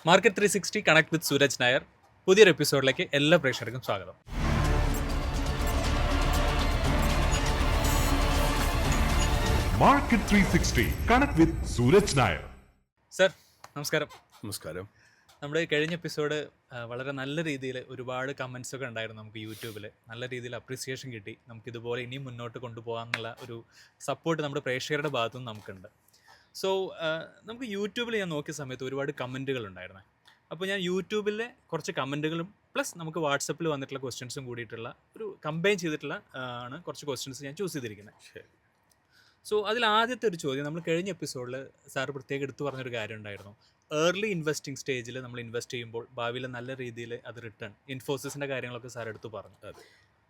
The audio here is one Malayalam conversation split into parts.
Market 360 connect with Suraj Nair പുതിയൊരു എപ്പിസോഡിലേക്ക് എല്ലാ പ്രേക്ഷകർക്കും സ്വാഗതം. Market 360 connect with Suraj Nair. Sir നമസ്കാരം. നമസ്കാരം. നമ്മുടെ കഴിഞ്ഞ എപ്പിസോഡ് വളരെ നല്ല രീതിയിൽ ഒരുപാട് കമൻസ് ഒക്കെ ഉണ്ടായിരുന്നു. നമുക്ക് യൂട്യൂബിൽ നല്ല രീതിയിൽ അപ്രീസിയേഷൻ കിട്ടി. നമുക്കിതുപോലെ ഇനിയും മുന്നോട്ട് കൊണ്ടുപോകാമെന്നുള്ള ഒരു സപ്പോർട്ട് നമ്മുടെ പ്രേക്ഷകരുടെ ഭാഗത്തുനിന്ന് നമുക്കുണ്ട്. സോ നമുക്ക് യൂട്യൂബിൽ ഞാൻ നോക്കിയ സമയത്ത് ഒരുപാട് കമൻറ്റുകൾ ഉണ്ടായിരുന്നു. അപ്പോൾ ഞാൻ യൂട്യൂബിലെ കുറച്ച് കമൻറ്റുകളും പ്ലസ് നമുക്ക് വാട്സപ്പിൽ വന്നിട്ടുള്ള ക്വസ്റ്റ്യൻസും കൂടിയിട്ടുള്ള ഒരു കമ്പൈൻ ചെയ്തിട്ടുള്ള ആണ് കുറച്ച് ക്വസ്റ്റ്യൻസ് ഞാൻ ചൂസ് ചെയ്തിരിക്കുന്നത്. സോ അതിൽ ആദ്യത്തെ ഒരു ചോദ്യം, നമ്മൾ കഴിഞ്ഞ എപ്പിസോഡിൽ സാർ പ്രത്യേകം എടുത്തു പറഞ്ഞൊരു കാര്യം ഉണ്ടായിരുന്നു. ഏർലി ഇൻവെസ്റ്റിംഗ് സ്റ്റേജിൽ നമ്മൾ ഇൻവെസ്റ്റ് ചെയ്യുമ്പോൾ ഭാവിയിൽ നല്ല രീതിയിൽ അത് റിട്ടേൺ, ഇൻഫോസിസിൻ്റെ കാര്യങ്ങളൊക്കെ സാർ എടുത്തു പറഞ്ഞു.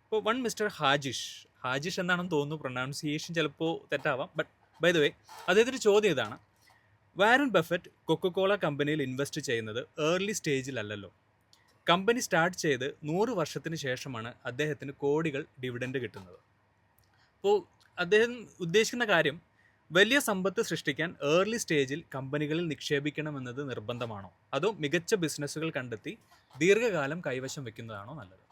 അപ്പോൾ വൺ മിസ്റ്റർ ഹാജിഷ് എന്നാണെന്ന് തോന്നുന്നു, പ്രൊനൗൺസിയേഷൻ ചിലപ്പോൾ തെറ്റാവാം, ബട്ട് ബൈ ദ വേ അദ്ദേഹത്തിൻ്റെ ചോദ്യം ഇതാണ്: വാരൻ ബഫറ്റ് കൊക്കക്കോള കമ്പനിയിൽ ഇൻവെസ്റ്റ് ചെയ്യുന്നത് ഏർലി സ്റ്റേജിലല്ലല്ലോ. കമ്പനി സ്റ്റാർട്ട് ചെയ്ത് 100 വർഷത്തിന് ശേഷമാണ് അദ്ദേഹത്തിന് കോടികൾ ഡിവിഡൻഡ് കിട്ടുന്നത്. അപ്പോൾ അദ്ദേഹം ഉദ്ദേശിക്കുന്ന കാര്യം, വലിയ സമ്പത്ത് സൃഷ്ടിക്കാൻ ഏർലി സ്റ്റേജിൽ കമ്പനികളിൽ നിക്ഷേപിക്കണമെന്നത് നിർബന്ധമാണോ, അതോ മികച്ച ബിസിനസ്സുകൾ കണ്ടെത്തി ദീർഘകാലം കൈവശം വെക്കുന്നതാണോ നല്ലത്?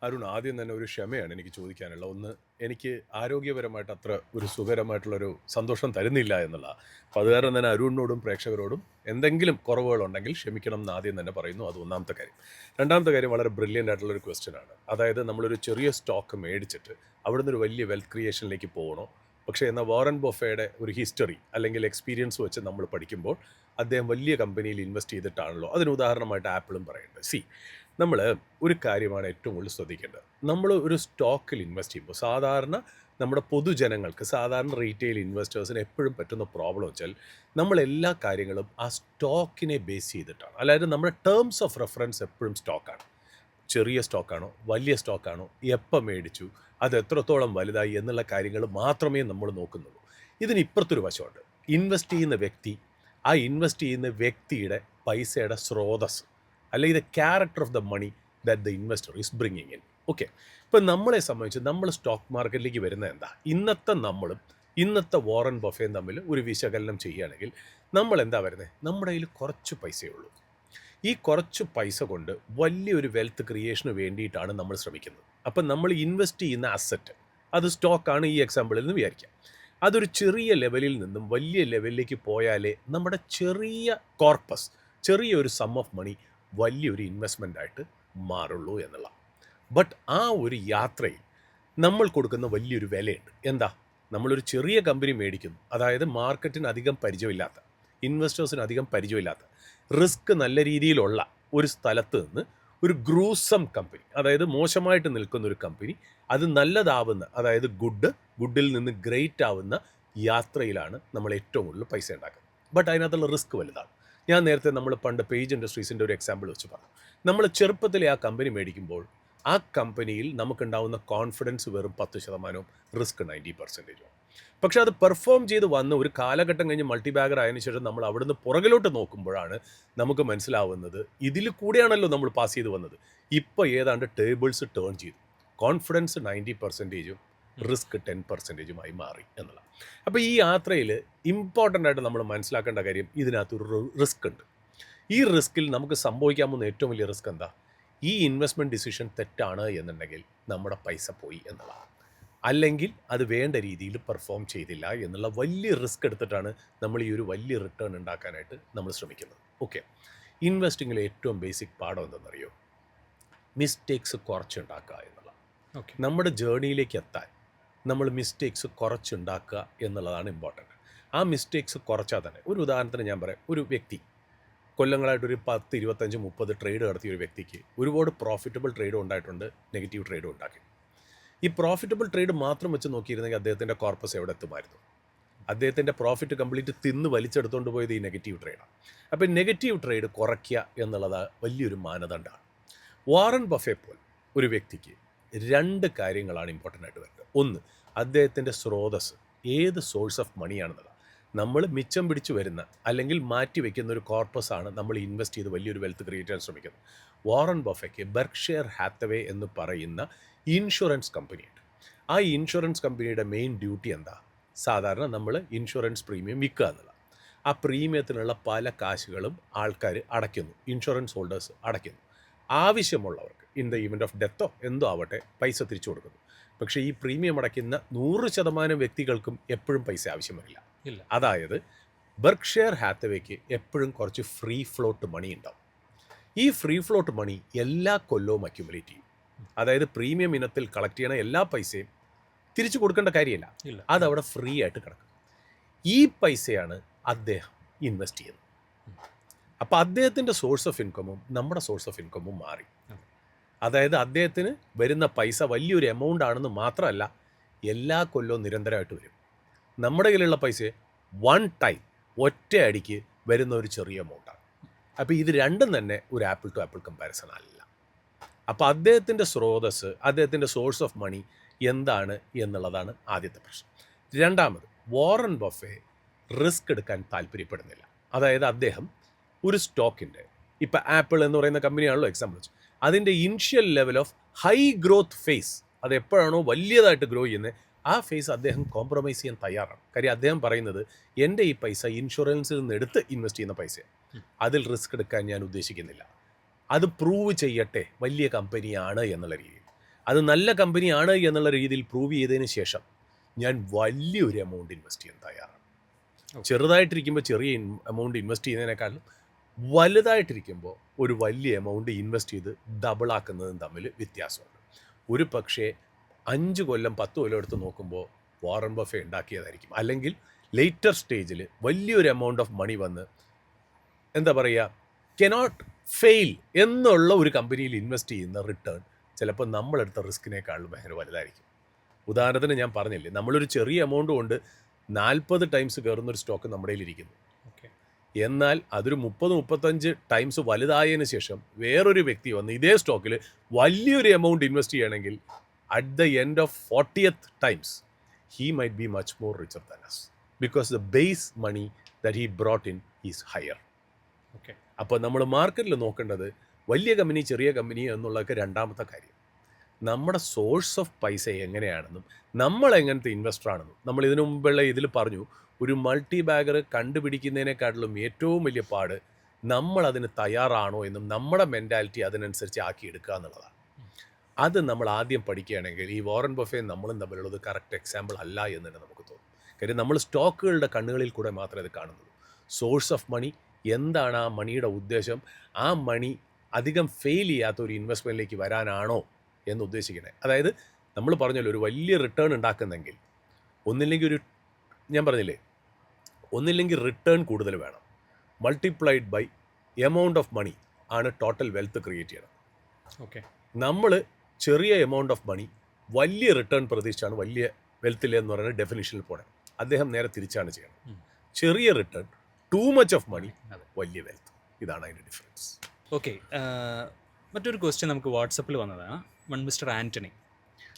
അരുൺ, ആദ്യം തന്നെ ഒരു ക്ഷമയാണ് എനിക്ക് ചോദിക്കാനുള്ള. ഒന്ന്, എനിക്ക് ആരോഗ്യപരമായിട്ട് അത്ര ഒരു സുഖകരമായിട്ടുള്ളൊരു സന്തോഷം തരുന്നില്ല എന്നുള്ള. അപ്പോൾ അത് കാരണം തന്നെ അരുണിനോടും പ്രേക്ഷകരോടും എന്തെങ്കിലും കുറവുകളുണ്ടെങ്കിൽ ക്ഷമിക്കണം എന്ന് ആദ്യം തന്നെ പറയുന്നു. അത് ഒന്നാമത്തെ കാര്യം. രണ്ടാമത്തെ കാര്യം, വളരെ ബ്രില്യൻ്റ് ആയിട്ടുള്ളൊരു ക്വസ്റ്റ്യനാണ്. അതായത് നമ്മളൊരു ചെറിയ സ്റ്റോക്ക് മേടിച്ചിട്ട് അവിടുന്ന് ഒരു വലിയ വെൽത്ത് ക്രിയേഷനിലേക്ക് പോകണോ? പക്ഷേ എന്നാൽ വാറൻ ബഫയുടെ ഒരു ഹിസ്റ്ററി അല്ലെങ്കിൽ എക്സ്പീരിയൻസ് വെച്ച് നമ്മൾ പഠിക്കുമ്പോൾ അദ്ദേഹം വലിയ കമ്പനിയിൽ ഇൻവെസ്റ്റ് ചെയ്തിട്ടാണല്ലോ. അതിന് ഉദാഹരണമായിട്ട് ആപ്പിളും പറയുന്നുണ്ട്. നമ്മൾ ഒരു കാര്യമാണ് ഏറ്റവും കൂടുതൽ ശ്രദ്ധിക്കേണ്ടത്. നമ്മൾ ഒരു സ്റ്റോക്കിൽ ഇൻവെസ്റ്റ് ചെയ്യുമ്പോൾ സാധാരണ നമ്മുടെ പൊതുജനങ്ങൾക്ക്, സാധാരണ റീറ്റെയിൽ ഇൻവെസ്റ്റേഴ്സിന് എപ്പോഴും പറ്റുന്ന പ്രോബ്ലം വെച്ചാൽ, നമ്മളെല്ലാ കാര്യങ്ങളും ആ സ്റ്റോക്കിനെ ബേസ് ചെയ്തിട്ടാണ്. അതായത് നമ്മുടെ ടേംസ് ഓഫ് റെഫറൻസ് എപ്പോഴും സ്റ്റോക്കാണ്. ചെറിയ സ്റ്റോക്കാണോ, വലിയ സ്റ്റോക്കാണോ, എപ്പോൾ മേടിച്ചു, അത് എത്രത്തോളം വലുതായി എന്നുള്ള കാര്യങ്ങൾ മാത്രമേ നമ്മൾ നോക്കുന്നുള്ളൂ. ഇതിനിപ്പുറത്തൊരു വശമുണ്ട്. ഇൻവെസ്റ്റ് ചെയ്യുന്ന വ്യക്തി, ആ ഇൻവെസ്റ്റ് ചെയ്യുന്ന വ്യക്തിയുടെ പൈസയുടെ സ്രോതസ്, അല്ലെങ്കിൽ the character of the money that the investor is bringing in. Okay, ഇപ്പം നമ്മളെ സംബന്ധിച്ച് നമ്മൾ സ്റ്റോക്ക് മാർക്കറ്റിലേക്ക് വരുന്നത് എന്താ? ഇന്നത്തെ വാറൻ ബഫയും തമ്മിൽ ഒരു വിശകലനം ചെയ്യുകയാണെങ്കിൽ നമ്മൾ എന്താ വരുന്നത്? നമ്മുടെ കയ്യിൽ കുറച്ച് പൈസയേ ഉള്ളൂ. ഈ കുറച്ച് പൈസ കൊണ്ട് വലിയൊരു വെൽത്ത് ക്രിയേഷന് വേണ്ടിയിട്ടാണ് നമ്മൾ ശ്രമിക്കുന്നത്. അപ്പം നമ്മൾ ഇൻവെസ്റ്റ് ചെയ്യുന്ന അസറ്റ്, അത് സ്റ്റോക്കാണ് ഈ എക്സാമ്പിളിൽ നിന്ന് വിചാരിക്കാം. അതൊരു ചെറിയ ലെവലിൽ നിന്നും വലിയ ലെവലിലേക്ക് പോയാലേ നമ്മുടെ ചെറിയ കോർപ്പസ്, ചെറിയൊരു സം ഓഫ് മണി വലിയൊരു ഇൻവെസ്റ്റ്മെൻ്റായിട്ട് മാറുള്ളൂ എന്നുള്ള. ബട്ട് ആ ഒരു യാത്രയിൽ നമ്മൾ കൊടുക്കുന്ന വലിയൊരു വിലയുണ്ട്. എന്താ? നമ്മളൊരു ചെറിയ കമ്പനി മേടിക്കുന്നു, അതായത് മാർക്കറ്റിന് അധികം പരിചയമില്ലാത്ത, ഇൻവെസ്റ്റേഴ്സിന് അധികം പരിചയമില്ലാത്ത, റിസ്ക് നല്ല രീതിയിലുള്ള ഒരു സ്ഥലത്ത് നിന്ന് ഒരു ഗ്രൂസം കമ്പനി, അതായത് മോശമായിട്ട് നിൽക്കുന്ന ഒരു കമ്പനി, അത് നല്ലതാവുന്ന, അതായത് ഗുഡിൽ നിന്ന് ഗ്രേറ്റ് ആവുന്ന യാത്രയിലാണ് നമ്മൾ ഏറ്റവും കൂടുതൽ പൈസ ഉണ്ടാക്കുന്നത്. ബട്ട് അതിനകത്തുള്ള റിസ്ക് വലുതാണ്. ഞാൻ നേരത്തെ നമ്മൾ പണ്ട് പേജ് ഇൻഡസ്ട്രീസിൻ്റെ ഒരു എക്സാമ്പിൾ വെച്ച് പറഞ്ഞു. നമ്മൾ ചെറുപ്പത്തിലെ ആ കമ്പനി മേടിക്കുമ്പോൾ ആ കമ്പനിയിൽ നമുക്കുണ്ടാവുന്ന കോൺഫിഡൻസ് വെറും 10%, റിസ്ക് 90%. പക്ഷേ അത് പെർഫോം ചെയ്ത് വന്ന് ഒരു കാലഘട്ടം കഴിഞ്ഞ് മൾട്ടി ബാഗർ ആയതിനു ശേഷം നമ്മൾ അവിടുന്ന് പുറകിലോട്ട് നോക്കുമ്പോഴാണ് നമുക്ക് മനസ്സിലാവുന്നത്, ഇതിൽ കൂടെയാണല്ലോ നമ്മൾ പാസ് ചെയ്ത് വന്നത്. ഇപ്പോൾ ഏതാണ്ട് ടേബിൾസ് ടേൺ ചെയ്തു. കോൺഫിഡൻസ് 90%, റിസ്ക് 10%-ആയി മാറി എന്നുള്ള. അപ്പോൾ ഈ യാത്രയിൽ ഇമ്പോർട്ടൻ്റ് ആയിട്ട് നമ്മൾ മനസ്സിലാക്കേണ്ട കാര്യം, ഇതിനകത്തൊരു റിസ്ക് ഉണ്ട്. ഈ റിസ്കിൽ നമുക്ക് സംഭവിക്കാവുന്ന ഏറ്റവും വലിയ റിസ്ക് എന്താ? ഈ ഇൻവെസ്റ്റ്മെൻറ്റ് ഡിസിഷൻ തെറ്റാണ് എന്നുണ്ടെങ്കിൽ നമ്മുടെ പൈസ പോയി എന്നുള്ളതാണ്. അല്ലെങ്കിൽ അത് വേണ്ട രീതിയിൽ പെർഫോം ചെയ്തില്ല എന്നുള്ള വലിയ റിസ്ക് എടുത്തിട്ടാണ് നമ്മൾ ഈ ഒരു വലിയ റിട്ടേൺ ഉണ്ടാക്കാനായിട്ട് നമ്മൾ ശ്രമിക്കുന്നത്. ഓക്കെ, ഇൻവെസ്റ്റിങ്ങിലെ ഏറ്റവും ബേസിക് പാഠം എന്തെന്നറിയോ? മിസ്റ്റേക്സ് കുറച്ചുണ്ടാക്കുക എന്നുള്ള. ഓക്കെ, നമ്മുടെ ജേർണിയിലേക്ക് എത്താൻ നമ്മൾ മിസ്റ്റേക്സ് കുറച്ചുണ്ടാക്കുക എന്നുള്ളതാണ് ഇമ്പോർട്ടൻറ്റ്. ആ മിസ്റ്റേക്സ് കുറച്ചാൽ തന്നെ, ഒരു ഉദാഹരണത്തിന് ഞാൻ പറയാം, ഒരു വ്യക്തി കൊല്ലങ്ങളായിട്ടൊരു 10, 25, 30 ട്രേഡ് നടത്തിയ ഒരു വ്യക്തിക്ക് ഒരുപാട് പ്രോഫിറ്റബിൾ ട്രേഡും ഉണ്ടായിട്ടുണ്ട്, നെഗറ്റീവ് ട്രേഡും ഉണ്ടാക്കി. ഈ പ്രോഫിറ്റബിൾ ട്രേഡ് മാത്രം വെച്ച് നോക്കിയിരുന്നെങ്കിൽ അദ്ദേഹത്തിൻ്റെ കോർപ്പസ് എവിടെ എത്തുമായിരുന്നു? അദ്ദേഹത്തിൻ്റെ പ്രോഫിറ്റ് കംപ്ലീറ്റ് തിന്ന് വലിച്ചെടുത്തുകൊണ്ട് പോയത് ഈ നെഗറ്റീവ് ട്രേഡാണ്. അപ്പോൾ നെഗറ്റീവ് ട്രേഡ് കുറയ്ക്കുക എന്നുള്ളത് വലിയൊരു മാനദണ്ഡമാണ്. വാറൻ ബഫെ പോലെ ഒരു വ്യക്തിക്ക് 2 കാര്യങ്ങളാണ് ഇമ്പോർട്ടൻ്റ് ആയിട്ട് വരുന്നത്. ഒന്ന്, അദ്ദേഹത്തിൻ്റെ സ്രോതസ്, ഏത് സോഴ്സ് ഓഫ് മണിയാണെന്നുള്ളത്. നമ്മൾ മിച്ചം പിടിച്ചു വരുന്ന അല്ലെങ്കിൽ മാറ്റി വയ്ക്കുന്ന ഒരു കോർപ്പസാണ് നമ്മൾ ഇൻവെസ്റ്റ് ചെയ്ത് വലിയൊരു വെൽത്ത് ക്രിയേറ്റ് ചെയ്യാൻ ശ്രമിക്കുന്നത്. വാറൻ ബഫയ്ക്ക് ബെർക്ക്ഷയർ ഹാത്തവേ എന്ന് പറയുന്ന ഇൻഷുറൻസ് കമ്പനിയുണ്ട്. ആ ഇൻഷുറൻസ് കമ്പനിയുടെ മെയിൻ ഡ്യൂട്ടി എന്താ? സാധാരണ നമ്മൾ ഇൻഷുറൻസ് പ്രീമിയം വിൽക്കുക എന്നുള്ളത്. ആ പ്രീമിയത്തിനുള്ള പല കാശുകളും ആൾക്കാർ അടയ്ക്കുന്നു, ഇൻഷുറൻസ് ഹോൾഡേഴ്സ് അടയ്ക്കുന്നു. ആവശ്യമുള്ളവർക്ക് ഇൻ ദ ഇവൻ്റ് ഓഫ് ഡെത്തോ എന്തോ ആവട്ടെ പൈസ തിരിച്ചു കൊടുക്കുന്നു. പക്ഷേ ഈ പ്രീമിയം അടയ്ക്കുന്ന 100% വ്യക്തികൾക്കും എപ്പോഴും പൈസ ആവശ്യം വരില്ല. ഇല്ല. അതായത് ബെർക്ക്ഷയർ ഹാത്തവേക്ക് എപ്പോഴും കുറച്ച് ഫ്രീ ഫ്ലോട്ട് മണി ഉണ്ടാവും. ഈ ഫ്രീ ഫ്ലോട്ട് മണി എല്ലാ കൊല്ലവും അക്യുമുലേറ്റ് ചെയ്യും. അതായത് പ്രീമിയം ഇനത്തിൽ കളക്ട് ചെയ്യണ എല്ലാ പൈസയും തിരിച്ചു കൊടുക്കേണ്ട കാര്യമില്ല, ഇല്ല. അതവിടെ ഫ്രീ ആയിട്ട് കിടക്കും. ഈ പൈസയാണ് അദ്ദേഹം ഇൻവെസ്റ്റ് ചെയ്യുന്നത്. അപ്പോൾ അദ്ദേഹത്തിൻ്റെ സോഴ്സ് ഓഫ് ഇൻകമും നമ്മുടെ സോഴ്സ് ഓഫ് ഇൻകമും മാറി. അതായത് അദ്ദേഹത്തിന് വരുന്ന പൈസ വലിയൊരു എമൗണ്ട് ആണെന്ന് മാത്രമല്ല, എല്ലാ കൊല്ലവും നിരന്തരമായിട്ട് വരും. നമ്മുടെ കയ്യിലുള്ള പൈസ വൺ ടൈം ഒറ്റ അടിക്ക് വരുന്ന ഒരു ചെറിയ എമൗണ്ടാണ്. അപ്പോൾ ഇത് രണ്ടും തന്നെ ഒരു ആപ്പിൾ ടു ആപ്പിൾ കമ്പാരിസൺ അല്ല. അപ്പോൾ അദ്ദേഹത്തിൻ്റെ സ്രോതസ്, അദ്ദേഹത്തിൻ്റെ സോഴ്സ് ഓഫ് മണി എന്താണ് എന്നുള്ളതാണ് ആദ്യത്തെ പ്രശ്നം. രണ്ടാമത്, വാറൻ ബഫേ റിസ്ക് എടുക്കാൻ താല്പര്യപ്പെടുന്നില്ല. അതായത് അദ്ദേഹം ഒരു സ്റ്റോക്കിൻ്റെ, ഇപ്പം ആപ്പിൾ എന്ന് പറയുന്ന കമ്പനിയാണല്ലോ എക്സാമ്പിൾ വെച്ച്, അതിൻ്റെ initial level of high growth phase, അത് എപ്പോഴാണോ വലിയതായിട്ട് ഗ്രോ ചെയ്യുന്നത് ആ ഫേസ് അദ്ദേഹം കോംപ്രമൈസ് ചെയ്യാൻ തയ്യാറാണ്. കാര്യം അദ്ദേഹം പറയുന്നത് എൻ്റെ ഈ പൈസ ഇൻഷുറൻസിൽ നിന്ന് എടുത്ത് ഇൻവെസ്റ്റ് ചെയ്യുന്ന പൈസയാണ്, അതിൽ റിസ്ക് എടുക്കാൻ ഞാൻ ഉദ്ദേശിക്കുന്നില്ല. അത് പ്രൂവ് ചെയ്യട്ടെ വലിയ കമ്പനിയാണ് എന്നുള്ള രീതിയിൽ, അത് നല്ല കമ്പനിയാണ് എന്നുള്ള രീതിയിൽ പ്രൂവ് ചെയ്തതിന് ശേഷം ഞാൻ വലിയൊരു എമൗണ്ട് ഇൻവെസ്റ്റ് ചെയ്യാൻ തയ്യാറാണ്. ചെറുതായിട്ടിരിക്കുമ്പോൾ ചെറിയ എമൗണ്ട് ഇൻവെസ്റ്റ് ചെയ്യുന്നതിനേക്കാളും വലുതായിട്ടിരിക്കുമ്പോൾ ഒരു വലിയ എമൗണ്ട് ഇൻവെസ്റ്റ് ചെയ്ത് ഡബിളാക്കുന്നതും തമ്മിൽ വ്യത്യാസമുണ്ട്. ഒരു പക്ഷേ 5 കൊല്ലം 10 കൊല്ലം എടുത്ത് നോക്കുമ്പോൾ വാറൻ ബഫേ ഉണ്ടാക്കിയതായിരിക്കും. അല്ലെങ്കിൽ ലേറ്റർ സ്റ്റേജിൽ വലിയൊരു എമൗണ്ട് ഓഫ് മണി വന്ന് എന്താ പറയുക, കനോട്ട് ഫെയിൽ എന്നുള്ള ഒരു കമ്പനിയിൽ ഇൻവെസ്റ്റ് ചെയ്യുന്ന റിട്ടേൺ ചിലപ്പോൾ നമ്മളെടുത്ത റിസ്കിനേക്കാളും ഭയങ്കര വലുതായിരിക്കും. ഉദാഹരണത്തിന് ഞാൻ പറഞ്ഞില്ലേ, നമ്മളൊരു ചെറിയ എമൗണ്ട് കൊണ്ട് 40 ടൈംസ് കയറുന്നൊരു സ്റ്റോക്ക് നമ്മുടെ കയ്യിലിരിക്കുന്നു. എന്നാൽ അതൊരു 30-35 ടൈംസ് വലുതായതിനു ശേഷം വേറൊരു വ്യക്തി വന്ന് ഇതേ സ്റ്റോക്കിൽ വലിയൊരു എമൗണ്ട് ഇൻവെസ്റ്റ് ചെയ്യണമെങ്കിൽ at the end of 40th times he might be much more richer than us because the base money that he brought in is higher. അപ്പോൾ നമ്മൾ മാർക്കറ്റിൽ നോക്കേണ്ടത് വലിയ കമ്പനി ചെറിയ കമ്പനി എന്നുള്ളതൊക്കെ രണ്ടാമത്തെ കാര്യം. നമ്മുടെ സോഴ്സ് ഓഫ് പൈസ എങ്ങനെയാണെന്നും നമ്മൾ എങ്ങനത്തെ ഇൻവെസ്റ്റർ ആണെന്നും നമ്മൾ ഇതിനു മുമ്പുള്ള ഇതിൽ പറഞ്ഞു. ഒരു മൾട്ടി ബാഗർ കണ്ടുപിടിക്കുന്നതിനേക്കാട്ടിലും ഏറ്റവും വലിയ പാട് നമ്മൾ അതിന് തയ്യാറാണോ എന്നും നമ്മുടെ മെൻറ്റാലിറ്റി അതിനനുസരിച്ച് ആക്കിയെടുക്കുക എന്നുള്ളതാണ്. അത് നമ്മൾ ആദ്യം പഠിക്കുകയാണെങ്കിൽ ഈ വാറൻ ബഫേ നമ്മളും തമ്മിലുള്ളത് കറക്റ്റ് എക്സാമ്പിൾ അല്ല എന്ന് തന്നെ നമുക്ക് തോന്നും. കാര്യം നമ്മൾ സ്റ്റോക്കുകളുടെ കണ്ണുകളിൽ കൂടെ മാത്രമേ അത് കാണുന്നുള്ളൂ. സോഴ്സ് ഓഫ് മണി എന്താണ്, ആ മണിയുടെ ഉദ്ദേശം, ആ മണി അധികം ഫെയിൽ ചെയ്യാത്ത ഒരു ഇൻവെസ്റ്റ്മെൻറ്റിലേക്ക് വരാനാണോ എന്ന് ഉദ്ദേശിക്കണേ. അതായത് നമ്മൾ പറഞ്ഞല്ലോ, ഒരു വലിയ റിട്ടേൺ ഉണ്ടാക്കുന്നെങ്കിൽ ഒന്നില്ലെങ്കിൽ റിട്ടേൺ കൂടുതൽ വേണം, multiplied by amount of money ആണ് ടോട്ടൽ വെൽത്ത് ക്രിയേറ്റ് ചെയ്യണം. നമ്മൾ ചെറിയ എമൗണ്ട് ഓഫ് മണി വലിയ റിട്ടേൺ പ്രതീക്ഷിച്ചാണ് വലിയ വെൽത്തിൽ എന്ന് പറയുന്ന ഡെഫിനിഷനിൽ പോകണം. അദ്ദേഹം നേരെ തിരിച്ചാണ് ചെയ്യണം. ചെറിയ return, too much of money, വലിയ വെൽത്ത്. ഇതാണ് അതിൻ്റെ ഡിഫറൻസ്. ഓക്കെ, മറ്റൊരു ക്വസ്റ്റ്യൻ നമുക്ക് വാട്സപ്പിൽ വന്നതാണ്. മിസ്റ്റർ ആൻ്റണി,